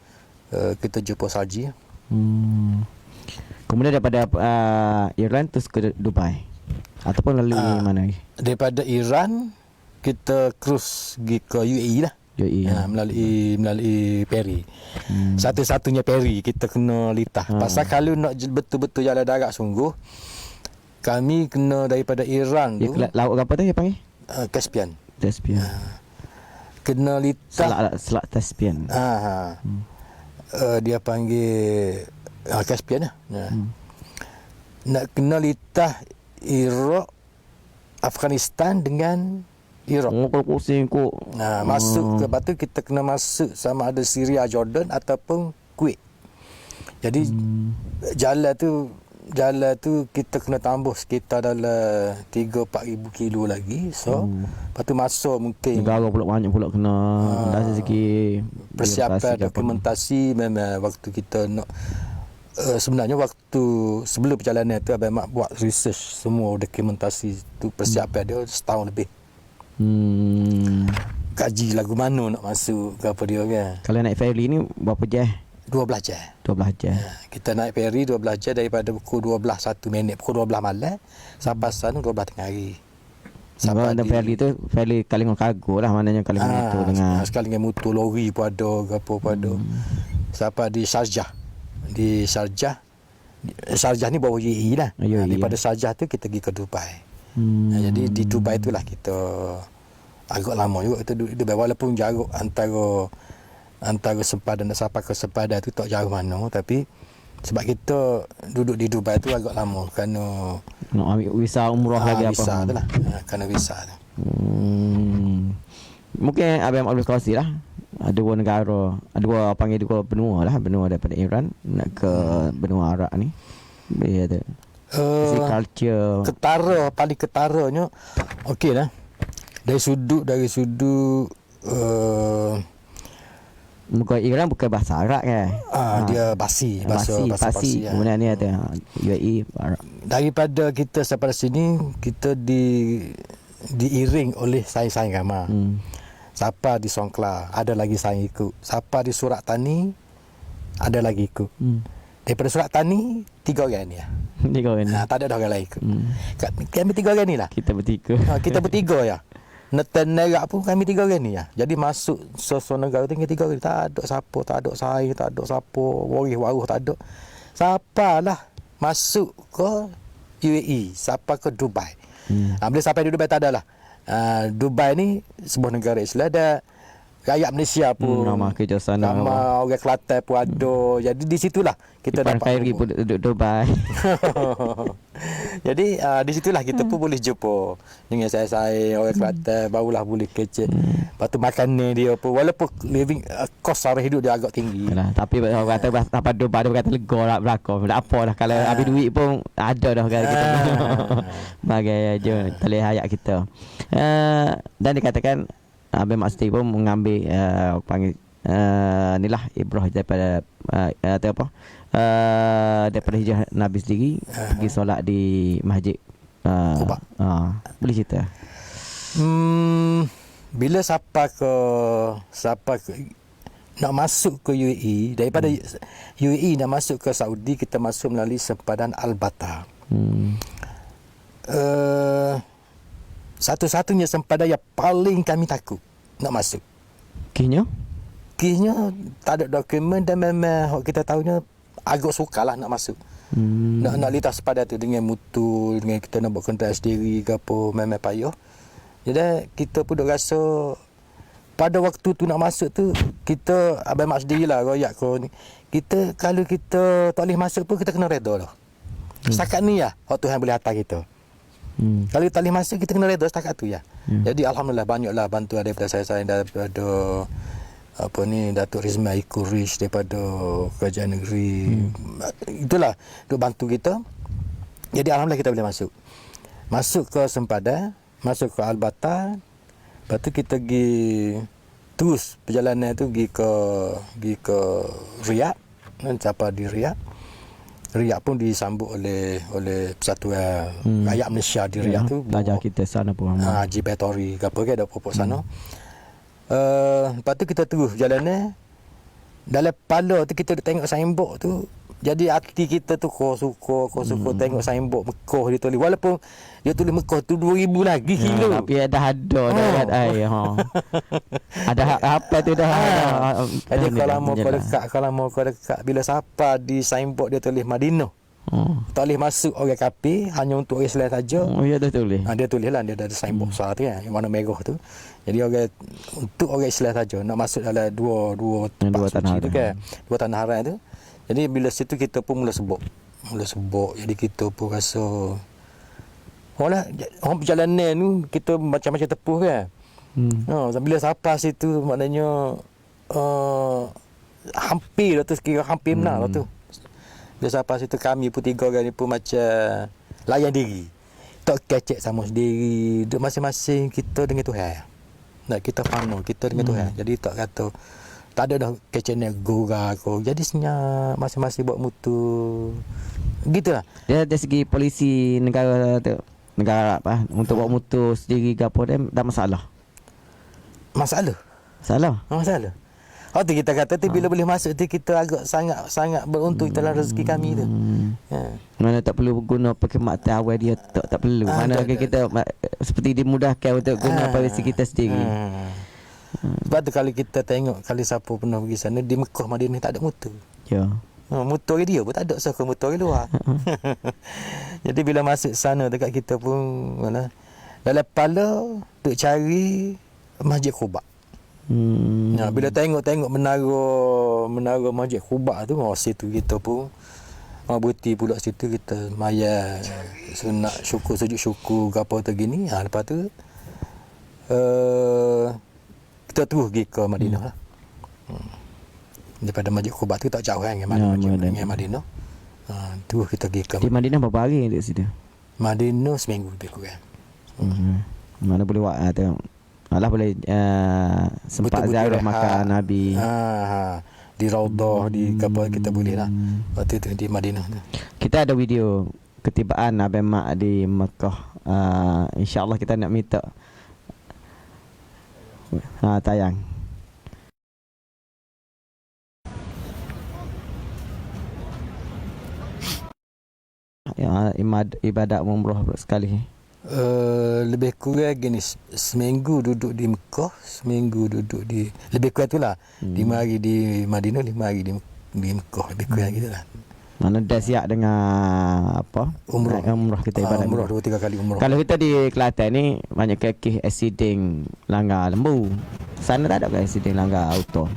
kita jumpa salji. Kemudian daripada Iran terus ke Dubai ataupun lalu mana lagi? Daripada Iran kita cruise pergi ke UAE lah. UAE. Melalui peri. Satu-satunya peri kita kena litah. Pasal kalau nak betul-betul jalan darat sungguh, kami kena daripada Iran tu, Laut apa tu dia panggil? Caspian. Caspian. Kena litah. Selat Caspian. Dia panggil Caspian lah. Nak kena litah Iraq, Afghanistan dengan Iraq. Kalau pusing kok. Masuk ke batu kita kena masuk sama ada Syria, Jordan ataupun Kuwait. Jadi jalan tu kita kena tambah sekitar dalam 3-4 ribu kilo lagi. So lepas tu masuk mungkin Negara pula banyak pula kena dari segi persiapan dokumentasi. Memang waktu kita nak sebenarnya waktu sebelum perjalanan tu Abang Mak buat research semua dokumentasi tu, persiapan dia setahun lebih. Kaji lagu mana nak masuk ke apa dia kan. Kalau naik ferry ni berapa jam? 12 jam. 12 jam. Kita naik ferry 12 jam daripada pukul 12 1 minit pukul 12 malam sampai sana 12 tengah hari. Sampai ada ferry tu, ferry Kalingan Kargo lah, maknanya Kalingan motor dengan sekali dengan motor lori pun ada, apa pun ada. Sampai di Sharjah. Di Sharjah ni bawah UAE lah. Daripada Sharjah tu kita pergi ke Dubai. Jadi di Dubai itulah kita agak lama juga kita duduk di Dubai, walaupun jarak antara sempadan dan sampai ke sempadan tu tak jauh mana, tapi sebab kita duduk di Dubai tu agak lama kerana nak ambil visa umrah lagi apa. Visa tu lah. Kerana visa tu. Mungkin Abang Abdul Qasi lah. Ada dua negara, ada dua panggil dua benua lah, benua daripada Iran nak ke benua Arab ni. Dia ada culture paling ketaranya okey lah. Dari sudut muka Iran bukan bahasa Arab kan. Dia bahasa Parsi. Kemudian ni ada UAE Arab. Daripada kita sampai sini kita diiring oleh saing-saing agama. Siapa di Songkla ada lagi saing ikut. Siapa di Surat Tani ada lagi ikut. Daripada Surat Tani 3 orang ni lah. 3 orang ni. Tak ada orang lain ikut. Kami 3 orang ni lah. Kita bertiga. Kita bertiga ya. Netan nerak pun kami 3 orang ni ya. Jadi masuk suasana negara tu 3 orang. Tak ada siapa, tak ada saing, tak ada siapa, waris-waruh tak ada. Siapalah masuk ke UAE, siapa ke Dubai. Bila sampai di Dubai tak adalah. Dubai ni sebuah negara Islam, ada rakyat Malaysia pun, nama kerja sana, nama orang Kelantan pun ada. Jadi di situlah kita dapat ferry pun duduk Dubai. Jadi di situlah kita pun boleh jumpa dengan saya orang Kelantan, barulah boleh kecek. Lepas tu makanan dia pun, walaupun living cost sara hidup dia agak tinggi. Yalah, tapi orang kata sampai Dubai dia kata lega lah belakang. Tak apa dah, kalau habis duit pun ada dah kita. Bagai aja tali hayat kita. Dan dikatakan Abang Mak Siti pun mengambil panggil inilah ibrah daripada daripada hijrah Nabi sendiri pergi solat di masjid Quba. Boleh cerita? Bila siapa ke nak masuk ke UAE, daripada UAE nak masuk ke Saudi, kita masuk melalui sempadan Al-Bata. Satu-satunya sempadan yang paling kami takut nak masuk. Kihnya tak ada dokumen dan memang kita tahunya agak sukarlah nak masuk. Nak litas sempadan tu dengan mutu, dengan kita nak buat kontrak sendiri ke apa, memang payah. Jadi kita pun duk rasa pada waktu tu nak masuk tu, kita Abang Mak sendirilah royak kau ni. Kita kalau kita tak boleh masuk pun kita kena reda lah. Setakat ni lah Tuhan boleh hantar kita. Kalau tak boleh masuk kita kena reda setakat tu ya. Jadi alhamdulillah banyaklah bantuan daripada saya daripada Datuk Rizmi Kurish daripada kerajaan negeri. Itulah duk bantu kita. Jadi alhamdulillah kita boleh masuk ke sempadan, masuk ke Al-Bata. Lepas tu kita pergi terus perjalanan tu pergi ke Riyadh. Dan sampai di Riyadh pun disambut oleh persatuan rakyat Malaysia di Riyadh tu. Belajar kita sana pun. Haji Batori ke apa ke ada pokok sana. Lepas tu kita terus perjalanan. Dalam pala tu kita tengok signboard tu Jadi hati kita tu kau suka tengok signboard Mekah dia tulis. Walaupun dia tulis Mekah tu 2000 lagi kilo. Tapi dah ada dah kat air Ada apa tu dah. Jadi kalau mau kau dekat bila siapa di signboard dia tulis Madinah. Tak boleh masuk orang kafir, hanya untuk Islam saja. Ya dah tulis. Dia tulis lah, dia ada signboard besar tu kan, yang warna merah tu. Jadi orang untuk orang Islam saja nak masuk dalam dua tempat suci tu kan. Dua tanah haram tu. Jadi bila situ kita pun mula sebut. Jadi kita pun rasa orang perjalanan tu kita macam-macam tepuh kan. Bila sampai situ maknanya hampir lah tu, kira hampir benar lah tu. Bila sampai situ kami pun 3 orang ni pun macam layan diri. Tak kecek sama sendiri. Duduk masing-masing kita dengan Tuhan. Nak kita fana kita dengan Tuhan. Jadi tak kata tak ada dah kecek negara aku. Jadi senyap masing-masing buat mutu. Gitulah. Dia dari segi polisi negara tu, negara apa untuk buat mutu sendiri ke apa dia dah masalah. Masalah. Masalah. Tu kita kata tu bila boleh masuk tu kita agak sangat beruntung dalam rezeki kami tu. Mana tak perlu guna perkhidmatan awal dia, tak perlu. Mana kita seperti dimudahkan untuk guna privasi kita sendiri. Sebab tu kalau kita tengok kali siapa pernah pergi sana di Mekah Madinah tak ada mutu. Ya. Motor dia pun tak ada, so motor dia luar. Jadi bila masuk sana dekat kita pun mana dalam kepala duk cari Masjid Quba. Bila tengok menara Masjid Quba tu, situ kita pun berhenti pula situ kita maya sunat syukur sujud syukur ke apa tu gini. Lepas tu kita terus pergi ke Madinah lah. Daripada Masjid Quba tu tak jauh kan dengan Madinah. Terus kita pergi ke Di Madinah berapa hari di situ? Madinah seminggu lebih kurang. Mana boleh buat tengok. Alah boleh sempat ziarah makan Nabi. Di Raudah di kapal kita boleh lah. Waktu tu di Madinah tu. Kita ada video ketibaan Abang Mak di Mekah. InsyaAllah kita nak minta tayang. Ya, ibadat umrah sekali. Lebih kurang gini, seminggu duduk di Mekah, seminggu duduk di lebih kurang itulah. 5 hari di Madinah, 5 hari di Mekah, lebih kurang gitulah. Mana dah siap dengan apa? Umrah kita ibadat. Umrah 2-3 kali umrah. Kalau kita di Kelantan ni banyak kes accident langgar lembu. Sana tak ada ke accident langgar auto?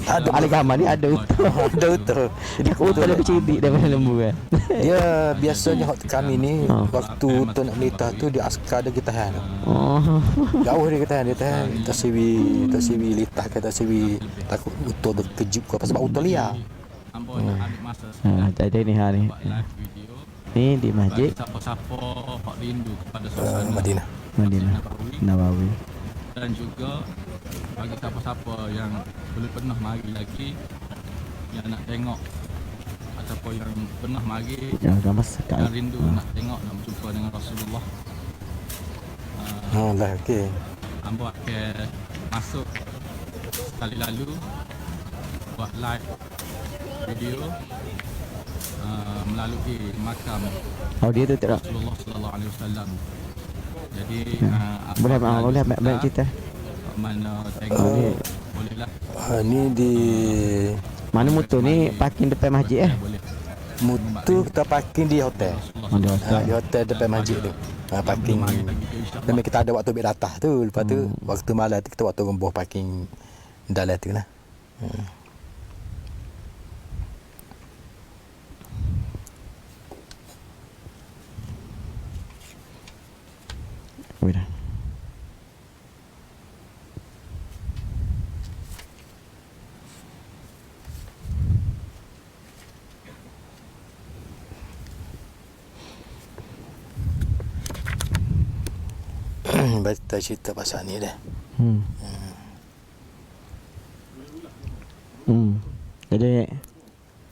Ada Aligama ni ada auto. Ada auto. Dia auto lebih cerdik daripada lembu kan. Dia biasanya waktu kami ni waktu tu nak menikah tu dia askar dia kita tahan. Jauh dia tahan tak siwi litah kata siwi takut auto terkejut ke sebab auto liar. Jadi ni hari ni di masjid siapa-siapa hak rindu kepada suasana Madinah Nabawi. Dan juga bagi siapa-siapa yang belum pernah mari lagi, yang nak tengok ataupun yang pernah mari yang rindu nak tengok, nak berjumpa dengan Rasulullah. Okey. Hamba akan masuk sekali lalu buat live video melalui makam dia tu tak Rasulullah sallallahu alaihi wasallam. Jadi boleh banyak cerita. Mana tengok bolehlah. Ni di mana motor ni parking depan masjid Boleh. Motor kita parking di hotel. Di hotel depan masjid tu. Parking. Dan kita ada waktu ambil datah tu. Lepas tu waktu malam tu kita waktu rembuh parking dalam tu lah. Baca cerita pasal ni dah. Jadi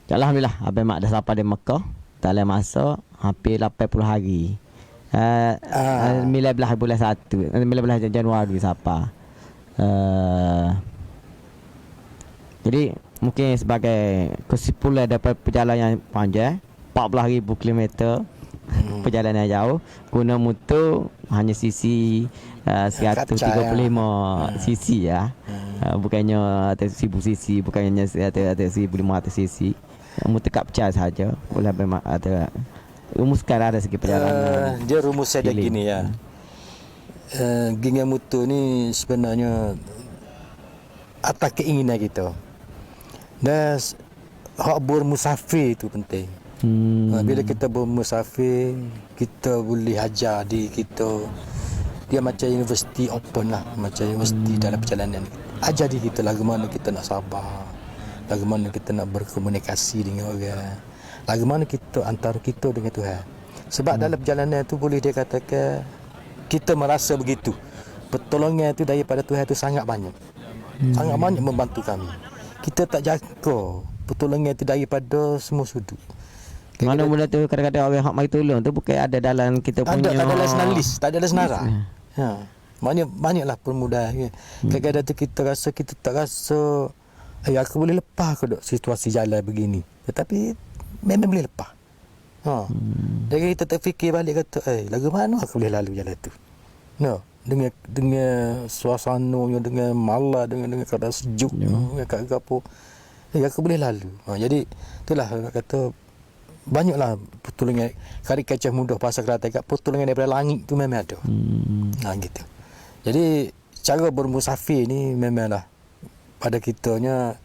alhamdulillah Abang Mak dah sampai di Mekah dalam masa hampir 80 hari. 19 bulan 19 Januari sampai. Jadi mungkin sebagai kesimpulan daripada perjalanan yang panjang 14,000 km perjalanan jauh, guna motor hanya cc 135 cc ya. Bukannya atas 1000 cc, bukannya atas 1500 cc. Motor kapcai saja. Boleh memang ada rumuskan ada segi perjalanan. Dia rumus saya Feeling. gini ya. Geng motor ni sebenarnya atas keinginan kita. Dan hak bermusafir itu penting. Bila kita bermusafir, kita boleh ajar diri kita. Dia macam universiti open lah, macam universiti dalam perjalanan. Ajar diri kita lagu mana kita nak sabar, lagu mana kita nak berkomunikasi dengan orang, lagu mana kita antara kita dengan Tuhan. Sebab dalam perjalanan tu boleh dia katakan kita merasa begitu. Pertolongan itu daripada Tuhan itu sangat banyak. Sangat banyak membantu kami. Kita tak jangka pertolongan itu daripada semua sudut. Mana mula tu kadang-kadang orang hak mari tolong tu bukan ada dalam kita punya. Tak ada dalam list, tak ada dalam senarai. Banyaklah permudahan. Kadang-kadang tu kita rasa kita tak rasa aku boleh lepas ke dok situasi jalan begini. Tetapi memang boleh lepas. Jadi kita terfikir balik kata, lagu mana aku boleh lalu jalan tu. Dengan suasananya, dengan malam, dengan keadaan sejuk, dengan keadaan apa. Aku boleh lalu. Jadi itulah kata banyaklah pertolongan. Kari kacah mudah pasal kereta kat pertolongan daripada langit tu memang ada. Gitu. Jadi cara bermusafir ni memanglah pada kitanya,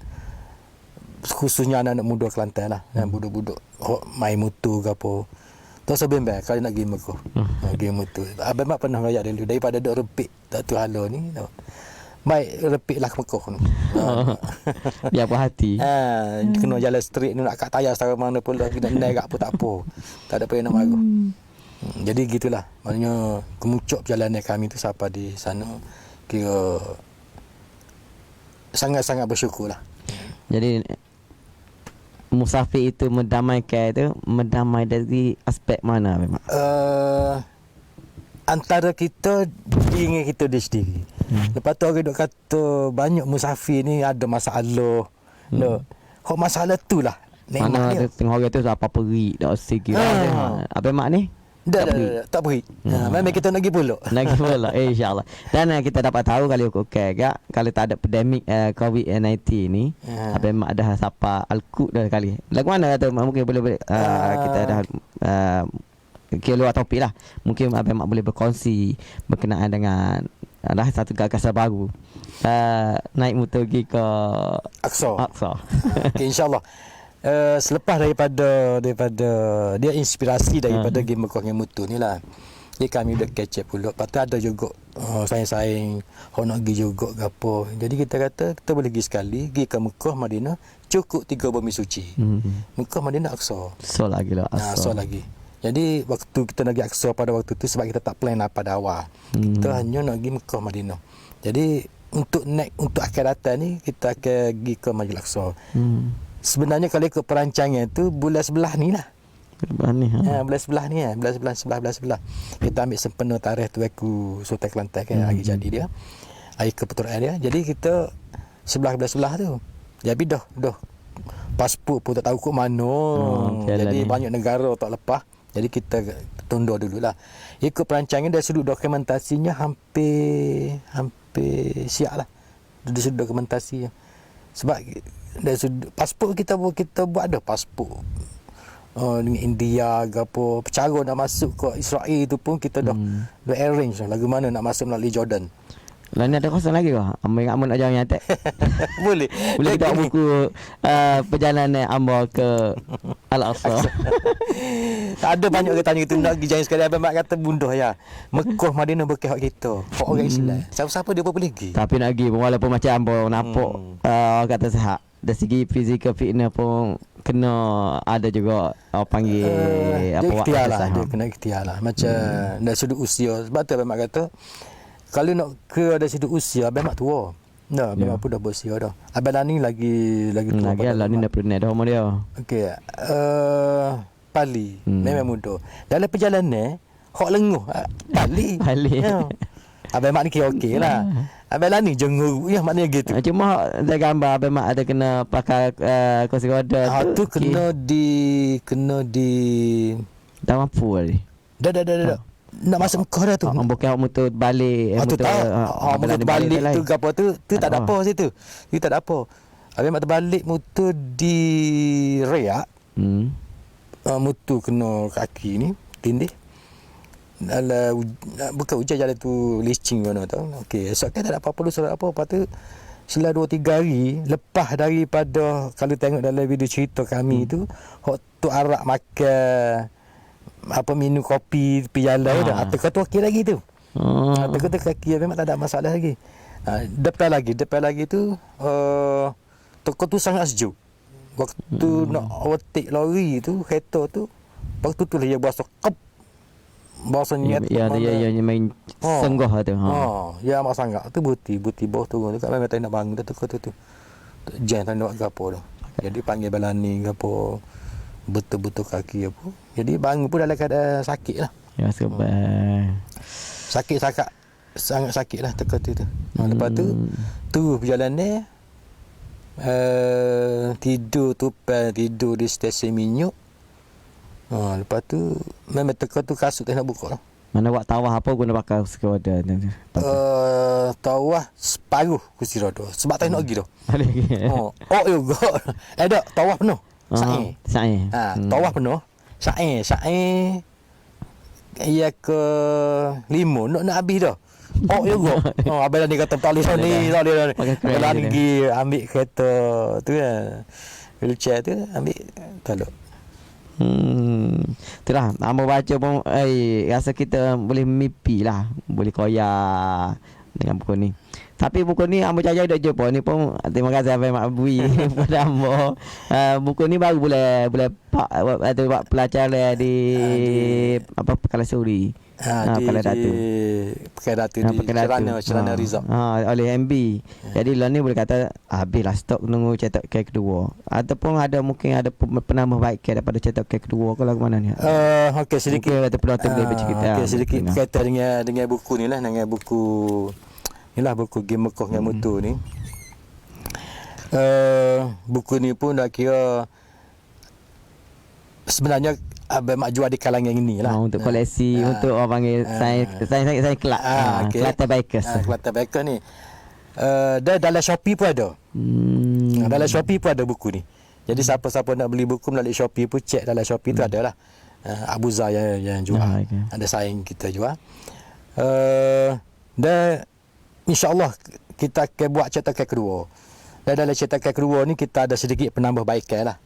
khususnya anak-anak muda Kelantan lah, budak-budak main motor ke apa. Tak sebembai kalau nak pergi Mekah. Pergi motor. Abang mak pernah rayak dulu daripada dok repik tak tu halo ni. Baik repiklah ke Mekah ni. Dia apa hati. Kena jalan straight ni nak kat tayar setara mana pun dah kita naik apa tak apa. Tak ada payah nak marah. Jadi gitulah. Maknanya kemuncak perjalanan kami tu sampai di sana kira sangat-sangat bersyukurlah. Jadi musafir itu mendamaikan itu mendamai dari aspek mana memang? Antara kita dengan kita dia sendiri. Lepas tu orang duk kata banyak musafir ni ada masalah. Hak masalah tu lah. Mana ada tengok orang tu apa peri dak sikit. Apa mak ni? Tak beri. Memang kita nak pergi pula. Nak pergi pula insya-Allah. Dan kita dapat tahu kalau kalau tak ada pandemik COVID-19 ni, apa mak dah sapa al-Qud dah kali. Lagu mana kata mungkin boleh kita dah keluar topik lah. Mungkin Abang Mak boleh berkongsi berkenaan dengan satu gagasan baru. Naik motor pergi ke Aqsa. Okay, InsyaAllah. Selepas daripada dia inspirasi daripada game Mekah dengan motor ni lah. Jadi kami dah catch up pula. Lepas tu ada juga saing-saing nak pergi juga ke apa. Jadi kita kata kita boleh pergi sekali, pergi ke Mekah, Madinah, cukup 3 bumi suci. Mekah, Madinah, Aqsa. So lagi lah Aqsa lagi. Jadi waktu kita nak pergi Aqsa pada waktu tu sebab kita tak plan apa pada awal. Kita hanya nak pergi Mekah, Madinah. Jadi untuk akhir datang ni kita akan pergi ke Masjid Aqsa. Sebenarnya kalau ikut perancangan tu bulan sebelah ni lah. Bulan sebelah ni lah. Bulan sebelah. Kita ambil sempena tarikh tu aku Sultan Kelantan kan hari jadi dia. Hari kepeturan dia. Jadi kita bulan sebelah tu. Jadi dah pasport pun tak tahu kat mana. Jadi banyak negara tak lepas. Jadi kita tunda dululah. Ikut perancangan dari sudut dokumentasinya hampir siap lah. Dari sudut dokumentasi. Sebab dari sudut pasport kita buat ada pasport. Dengan India ke apa. Cara nak masuk ke Israel tu pun kita dah arrange lah. Lagu mana nak masuk melalui Jordan. Lain ada kosong lagi ke? Ambil ingat nak jangan nyatek. Boleh Kita buku perjalanan Amba ke Al-Aqsa. Tak ada banyak orang tanya kita nak pergi jangan sekali Abang Mak kata bundah ya. Mekah Madinah berkah hak kita. Hak orang Islam. Siapa-siapa dia pun boleh pergi. Tapi nak pergi walaupun macam Amba nampak kata sihat. Dari segi fizikal fitness pun kena ada juga panggil dia ikhtiar lah. Dia kena ikhtiar lah. Macam dari sudut usia. Sebab tu Abang Mak kata kalau nak ke dari sudut usia Abang Mak tua. Abang Mak pun dah berusia dah. Abang Lani lagi tua. Lagi Lani dah pernah dah umur dia. Okey. Pali memang muda. Dalam perjalanan hak lenguh Pali. Balik. Abang Mak ni kira okey lah. Abang ni jenguk ya maknanya gitu. Cuma ada gambar Abang Mak ada kena pakai kursi roda Tu kena di dah mampu ni. dah. Nak masuk Mekah dah tu. Bukan awak motor balik. Tu tahu. Motor balik tu gapo tu tak ada apa situ. Dia tak ada apa. Abang Mak terbalik motor di Riyadh. Motor kena kaki ni tindih. Bukan hujan jalan tu licin mana tau. Okey, esok kan tak ada apa-apa lu surat apa. Lepas tu setelah 2-3 hari lepas daripada kalau tengok dalam video cerita kami tu hok tu arak makan apa minum kopi tepi jalan dah. Atuk kata okey lagi tu. Atuk kata kaki memang tak ada masalah lagi. Depan lagi tu toko tu sangat sejuk. Waktu nak overtake lori tu kereta tu waktu tu lah dia berasa kep bahasa niat ya main senggah tu. Ya amat sangat tu buti bawah turun tu kat memang tak nak bangun tu. Jan tak nak gapo tu. Jadi panggil balani gapo betul-betul kaki apa. Jadi bangun pun dalam keadaan sakit lah. Ya sebab sakit sangat sakit lah teka tu. Lepas tu perjalanan tidur di stesen minyak. Lepas tu memang teka tu kasut tak nak buka lah. Mana buat tawah apa guna pakai kursi roda tu? Tawah separuh kursi roda. Sebab tak nak pergi dah. Juga. Tak, tawah penuh. Sa'i. Tawah penuh. Sa'i. Ia ke 5 nak habis dah. Juga. Abang ni kata tak boleh. Kalau ni pergi ambil kereta tu kan. Wheelchair tu ambil tolak. Itulah hamba baca pun rasa kita boleh mimpi lah, boleh koyak dengan buku ni. Tapi buku ni hamba jaya dah jumpa ni pun terima kasih Abang Mak Bui pada hamba. Buku ni baru boleh ada buat pelajaran di apa Pekan Suri. Pekan Datu di Cerana Rizal. Oleh MB. Jadi lah ni boleh kata habislah stok nunggu cetak kes kedua. Ataupun mungkin ada penambah baik daripada cetak kes kedua ke lagu mana ni? Okey sedikit kata penonton boleh bercerita. Okey sedikit kata dengan buku ni lah, dengan buku inilah buku Game Mekah dengan motor ni. Buku ni pun dah kira sebenarnya Abang Mak jual di kalangan ini lah. Untuk koleksi, untuk orang panggil saya kelak. Kelantan Bikers. Kelantan Bikers ni. Dalam Shopee pun ada. Dalam Shopee pun ada buku ni. Jadi siapa-siapa nak beli buku melalui Shopee pun cek dalam Shopee tu ada lah. Abu Zah yang jual. Ada saing kita jual. Dan insya-Allah kita akan buat cetakan kedua. Dan dalam cetakan kedua ni kita ada sedikit penambah baikan lah.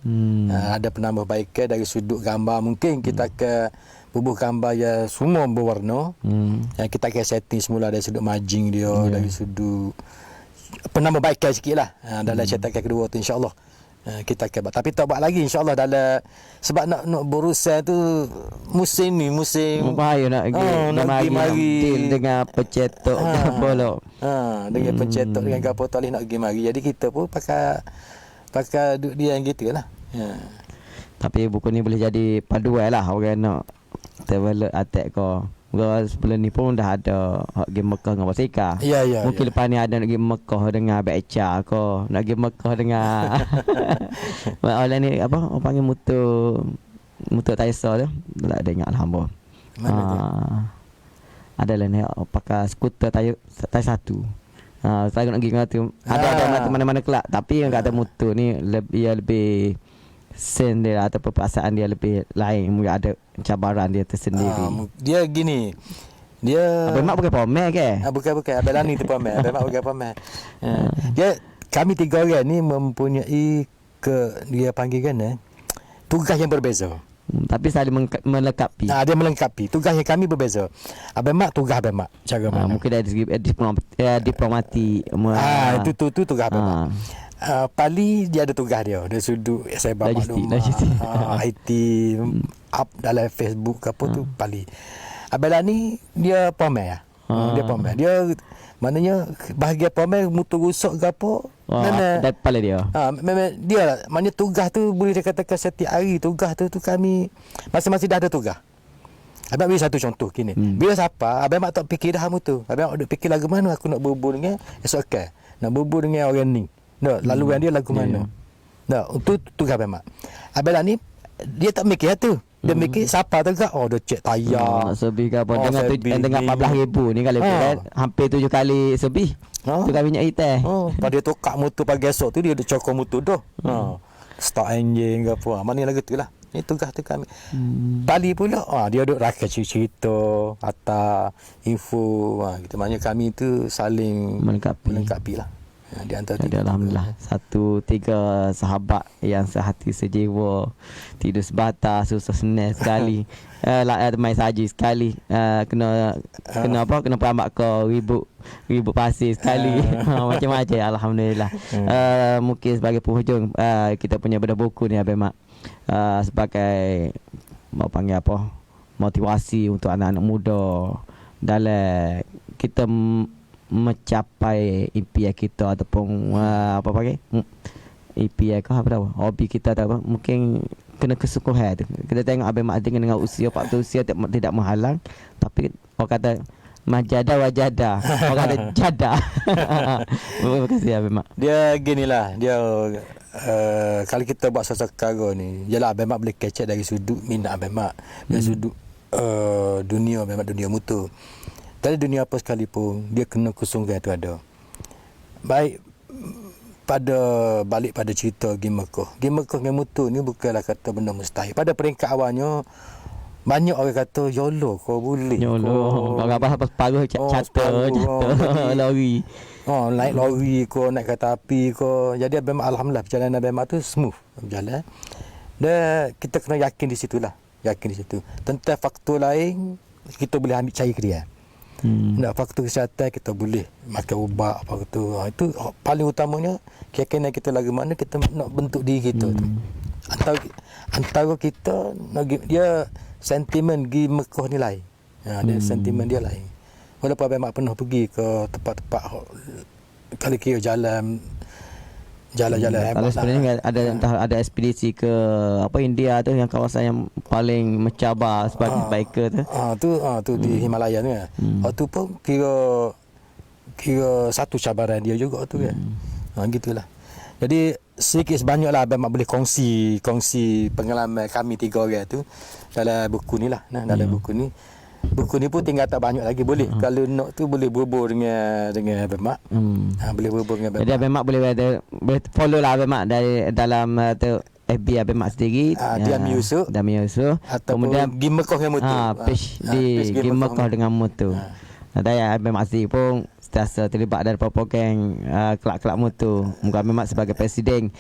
Ada penambah baikan dari sudut gambar. Mungkin kita akan bubuh gambar yang semua berwarna. Yang kita akan setting semula dari sudut margin dia, dari sudut penambah baikan sikit lah. Dalam cetakan kedua tu insya-Allah kita akan buat. Tapi tak buat lagi insya-Allah dalam sebab nak berusaha tu musim bahaya nak mari dengan pencetak bolok. Dengan pencetak dengan gapo tak boleh nak pergi mari. Jadi kita pun pakai duk dia yang gitu lah. Tapi buku ni boleh jadi paduan lah orang nak develop attack kau. Sebelum ni pun dah ada game Mekah dengan Wasika. Mungkin lepas ni ada nak game Mekah dengan Beca ko, nak game Mekah dengan orang ni apa orang panggil motor Taisa tu. Tak ada ingat alhamdulillah. Ada lah ni pakai skuter Taisa 1. Saya nak pergi dengan tu. Ada mana-mana kelak, tapi yang kata motor ni lebih sen dia atau perasaan dia lebih lain, mungkin ada cabaran dia tersendiri. Dia gini. Dia Abang Mak bukan pamer ke? Bukan. Abang Lani tu pamer. Abang Mak bukan pamer. Dia kami 3 orang ni mempunyai dia panggilkan tugas yang berbeza. Tapi saling melengkapi. Dia melengkapi. Tugas yang kami berbeza. Abang Mak tugas Abang Mak. Cara mana? Mungkin dari segi diplomatik. Itu tugas Abang Mak. Pali dia ada tugas dia. Dia sudut saya bawa maklumat IT up dalam Facebook apa tu Pali. Abang Lani dia pamer. Dia pamer. Dia maknanya bahagian pamer mutu rusak ke apa. Dari kepala dia. Memang dia lah. Maknanya tugas tu boleh dikatakan setiap hari tugas tu kami masing-masing dah ada tugas. Abang beri satu contoh kini. Bila siapa, abang mak tak fikir dah kamu tu. Abang mak duk fikir lagu mana aku nak berhubung dengan esok okay. Nak berhubung dengan orang ni. Nak laluan dia lagu mana. Nak untuk tugas abang mak. Abang lah ni dia tak mikir tu. Dia mikir siapa tu kan. Oh dia cek tayar. Nak sebi ke apa. Dengan 14,000 ni kalau kan hampir 7 kali sebi. Tu kali minyak hitam. Pada dia tukar motor pagi esok tu dia ada cokor motor dah. Start engine ke apa. Mana lagu tu lah. Ini tugas tu kami. Bali pula dia duk rakyat cerita atau info. Kita maknanya kami tu saling melengkapi lah. Di antara jadi alhamdulillah 3 sahabat yang sehati sejiwa, tidur sebatah, susah senang sekali. Main saji sekali. Kena apa? Kena peramak kau ribut pasir sekali. Macam-macam alhamdulillah. Mungkin sebagai penghujung kita punya benda buku ni Abang Mak. Sebagai mau panggil apa? Motivasi untuk anak-anak muda dalam kita mencapai impian kita ataupun apa panggil impian ke apa tahu hobi kita atau apa mungkin kena kesungguhan tu. Kita tengok Abang Mak dengan usia faktor usia tidak menghalang, tapi orang kata majada wajada, orang kata jada. Terima kasih Abang Mak. Dia ginilah dia kalau kita buat sesuatu perkara ni, yalah Abang Mak boleh kecek dari sudut minat Abang Mak, dari sudut dunia Abang Mak, dunia mutu. Dari dunia apa sekalipun, dia kena kesungguhan tu ada. Baik balik pada cerita Pergi Mekah dengan mutu ni bukanlah kata benda mustahil. Pada peringkat awalnya banyak orang kata YOLO kau boleh. YOLO. Apa separuh jatuh lori. Naik lori kau, naik kereta api kau. Jadi Abang Mak alhamdulillah perjalanan Abang Mak tu smooth berjalan. Dan kita kena yakin di situlah. Yakin di situ. Tentang faktor lain kita boleh ambil cari ke dia. Nak faktor kesihatan kita boleh makan ubat apa tu. Itu paling utamanya keyakinan kita lagu mana kita nak bentuk diri kita tu. Antara kita dia sentimen pergi Mekah ni lain. Dia sentimen dia lain. Walaupun Abang Mak pernah pergi ke tempat-tempat kali kira jalan kalau sebenarnya ada ekspedisi ke apa India tu yang kawasan yang paling mencabar sebagai biker tu. Tu di Himalaya tu kan. Tu pun kira satu cabaran dia juga tu kan. Gitulah. Jadi sedikit sebanyaklah Abang Mak boleh kongsi pengalaman kami 3 orang tu dalam buku ni lah. Dalam buku ni. Buku ni pun tinggal tak banyak lagi boleh. Kalau nak tu boleh berhubung dengan Abang Mak. Boleh berhubung dengan Abang Mak. Jadi Abang Mak boleh follow lah Abang Mak dari dalam tu FB Abang Mak sendiri. Diami Yusof. Kemudian Pergi Mekah dengan mutu. Page di Pergi Mekah dengan mutu. Dan Abang Mak sendiri pun sentiasa terlibat dalam program kelab-kelab motor. Muka Abang Mak sebagai presiden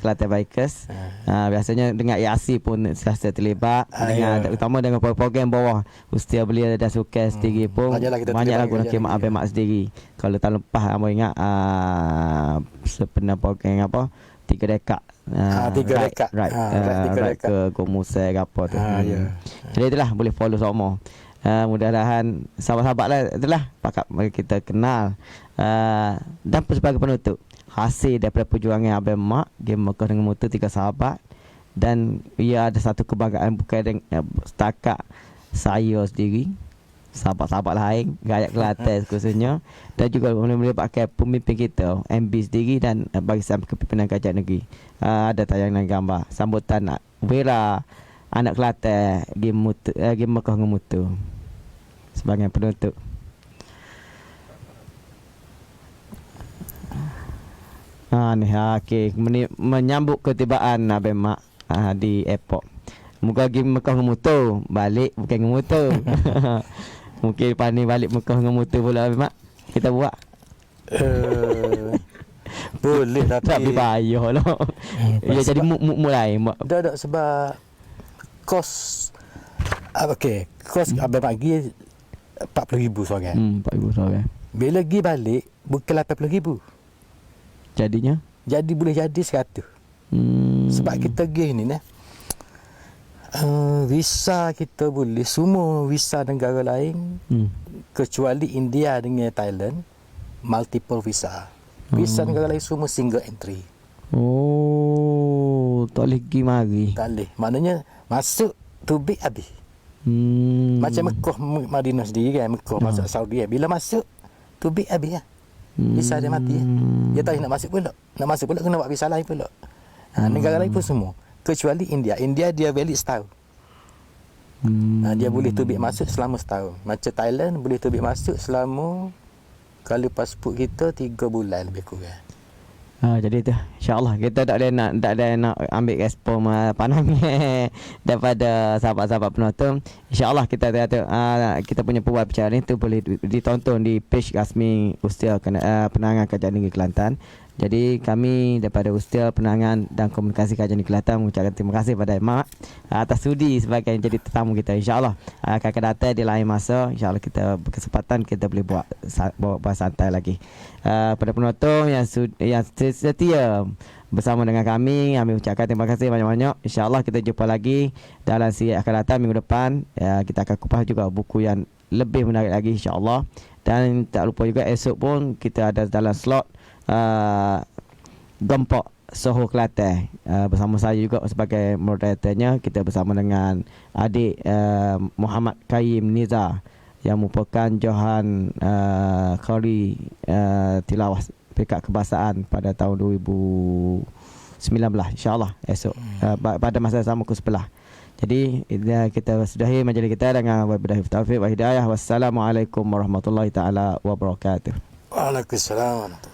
Kelantan Bikers. Biasanya dengan IAC pun sentiasa terlibat dengan utama dengan program bawah usia belia dan sukan sendiri pun banyaklah guna khidmat Abang Mak sendiri. Kalau tahun lepas Abang ingat sebenarnya program apa 3 dekad. 3 dekad. Right ke Gomusai ke apa tu. Jadi itulah boleh follow semua. Mudah-mudahan sahabat-sahabat lah itulah pakat kita kenal. Dan sebagai penutup, hasil daripada perjuangan Abang Mak Game Mekah dengan motor 3 sahabat, dan ia ada satu kebanggaan bukan setakat saya sendiri, sahabat-sahabat lain rakyat Kelantan khususnya, dan juga melibatkan pemimpin kita MB sendiri dan Barisan Kepimpinan Kerajaan Negeri. Ada tayangan gambar sambutan Wira anak Kelantan Game Mekah dengan motor sebagai penutup. Okey, menyambut ketibaan Abang Mak di airport. Moga pergi Mekah dengan motor, balik bukan dengan motor. Mungkin lepas ni balik Mekah dengan motor pula Abang Mak. Kita buat. Boleh tapi payah lah. Ia jadi mulai. Dah sebab kos kos Abang Mak pergi 40,000 seorang. 40,000 seorang. Bila pergi balik bukan 80,000. Jadinya? Jadi boleh jadi 100. Sebab kita pergi ni visa kita boleh semua visa negara lain kecuali India dengan Thailand multiple visa. Visa negara lain semua single entry. Tak boleh pergi mari. Tak boleh. Maknanya masuk tubik habis. Macam Mekah Madinah sendiri kan, Mekah masuk Saudi kan. Bila masuk tubik habis lah. Visa dia mati lah. Dia tak nak masuk pula. Nak masuk pula kena buat visa lain pula. Negara lain pun semua. Kecuali India. India dia valid setahun. Dia boleh tubik masuk selama setahun. Macam Thailand boleh tubik masuk selama, kalau pasport kita 3 bulan lebih kurang. Jadi tu insya-Allah kita tak ada nak ambil respon panang daripada sahabat-sahabat penonton. Insya-Allah kita punya perbicaraan ni tu boleh ditonton di page rasmi Ustial Penerangan Kajian Negeri Kelantan. Jadi kami daripada Ustial Penerangan dan Komunikasi Kajian Negeri Kelantan mengucapkan terima kasih pada Mak atas sudi sebagai jadi tetamu kita. InsyaAllah akan datang di lain masa. InsyaAllah kita berkesempatan kita boleh buat santai lagi. Pada penonton yang setia bersama dengan kami ucapkan terima kasih banyak-banyak. InsyaAllah kita jumpa lagi dalam siri akan datang minggu depan. Kita akan kupas juga buku yang lebih menarik lagi insyaAllah. Dan tak lupa juga esok pun kita ada dalam slot Gempok Soho Kelantan bersama saya juga sebagai moderatornya. Kita bersama dengan adik Muhammad Kaim Niza yang merupakan Johan Qari Tilawah Pekat Kebahasaan pada tahun 2019 insyaAllah esok pada masa sama pukul 11. Jadi kita sudahi majlis kita dengan wabillahi taufiq wa hidayah. Wassalamualaikum warahmatullahi taala wabarakatuh. Waalaikumsalam.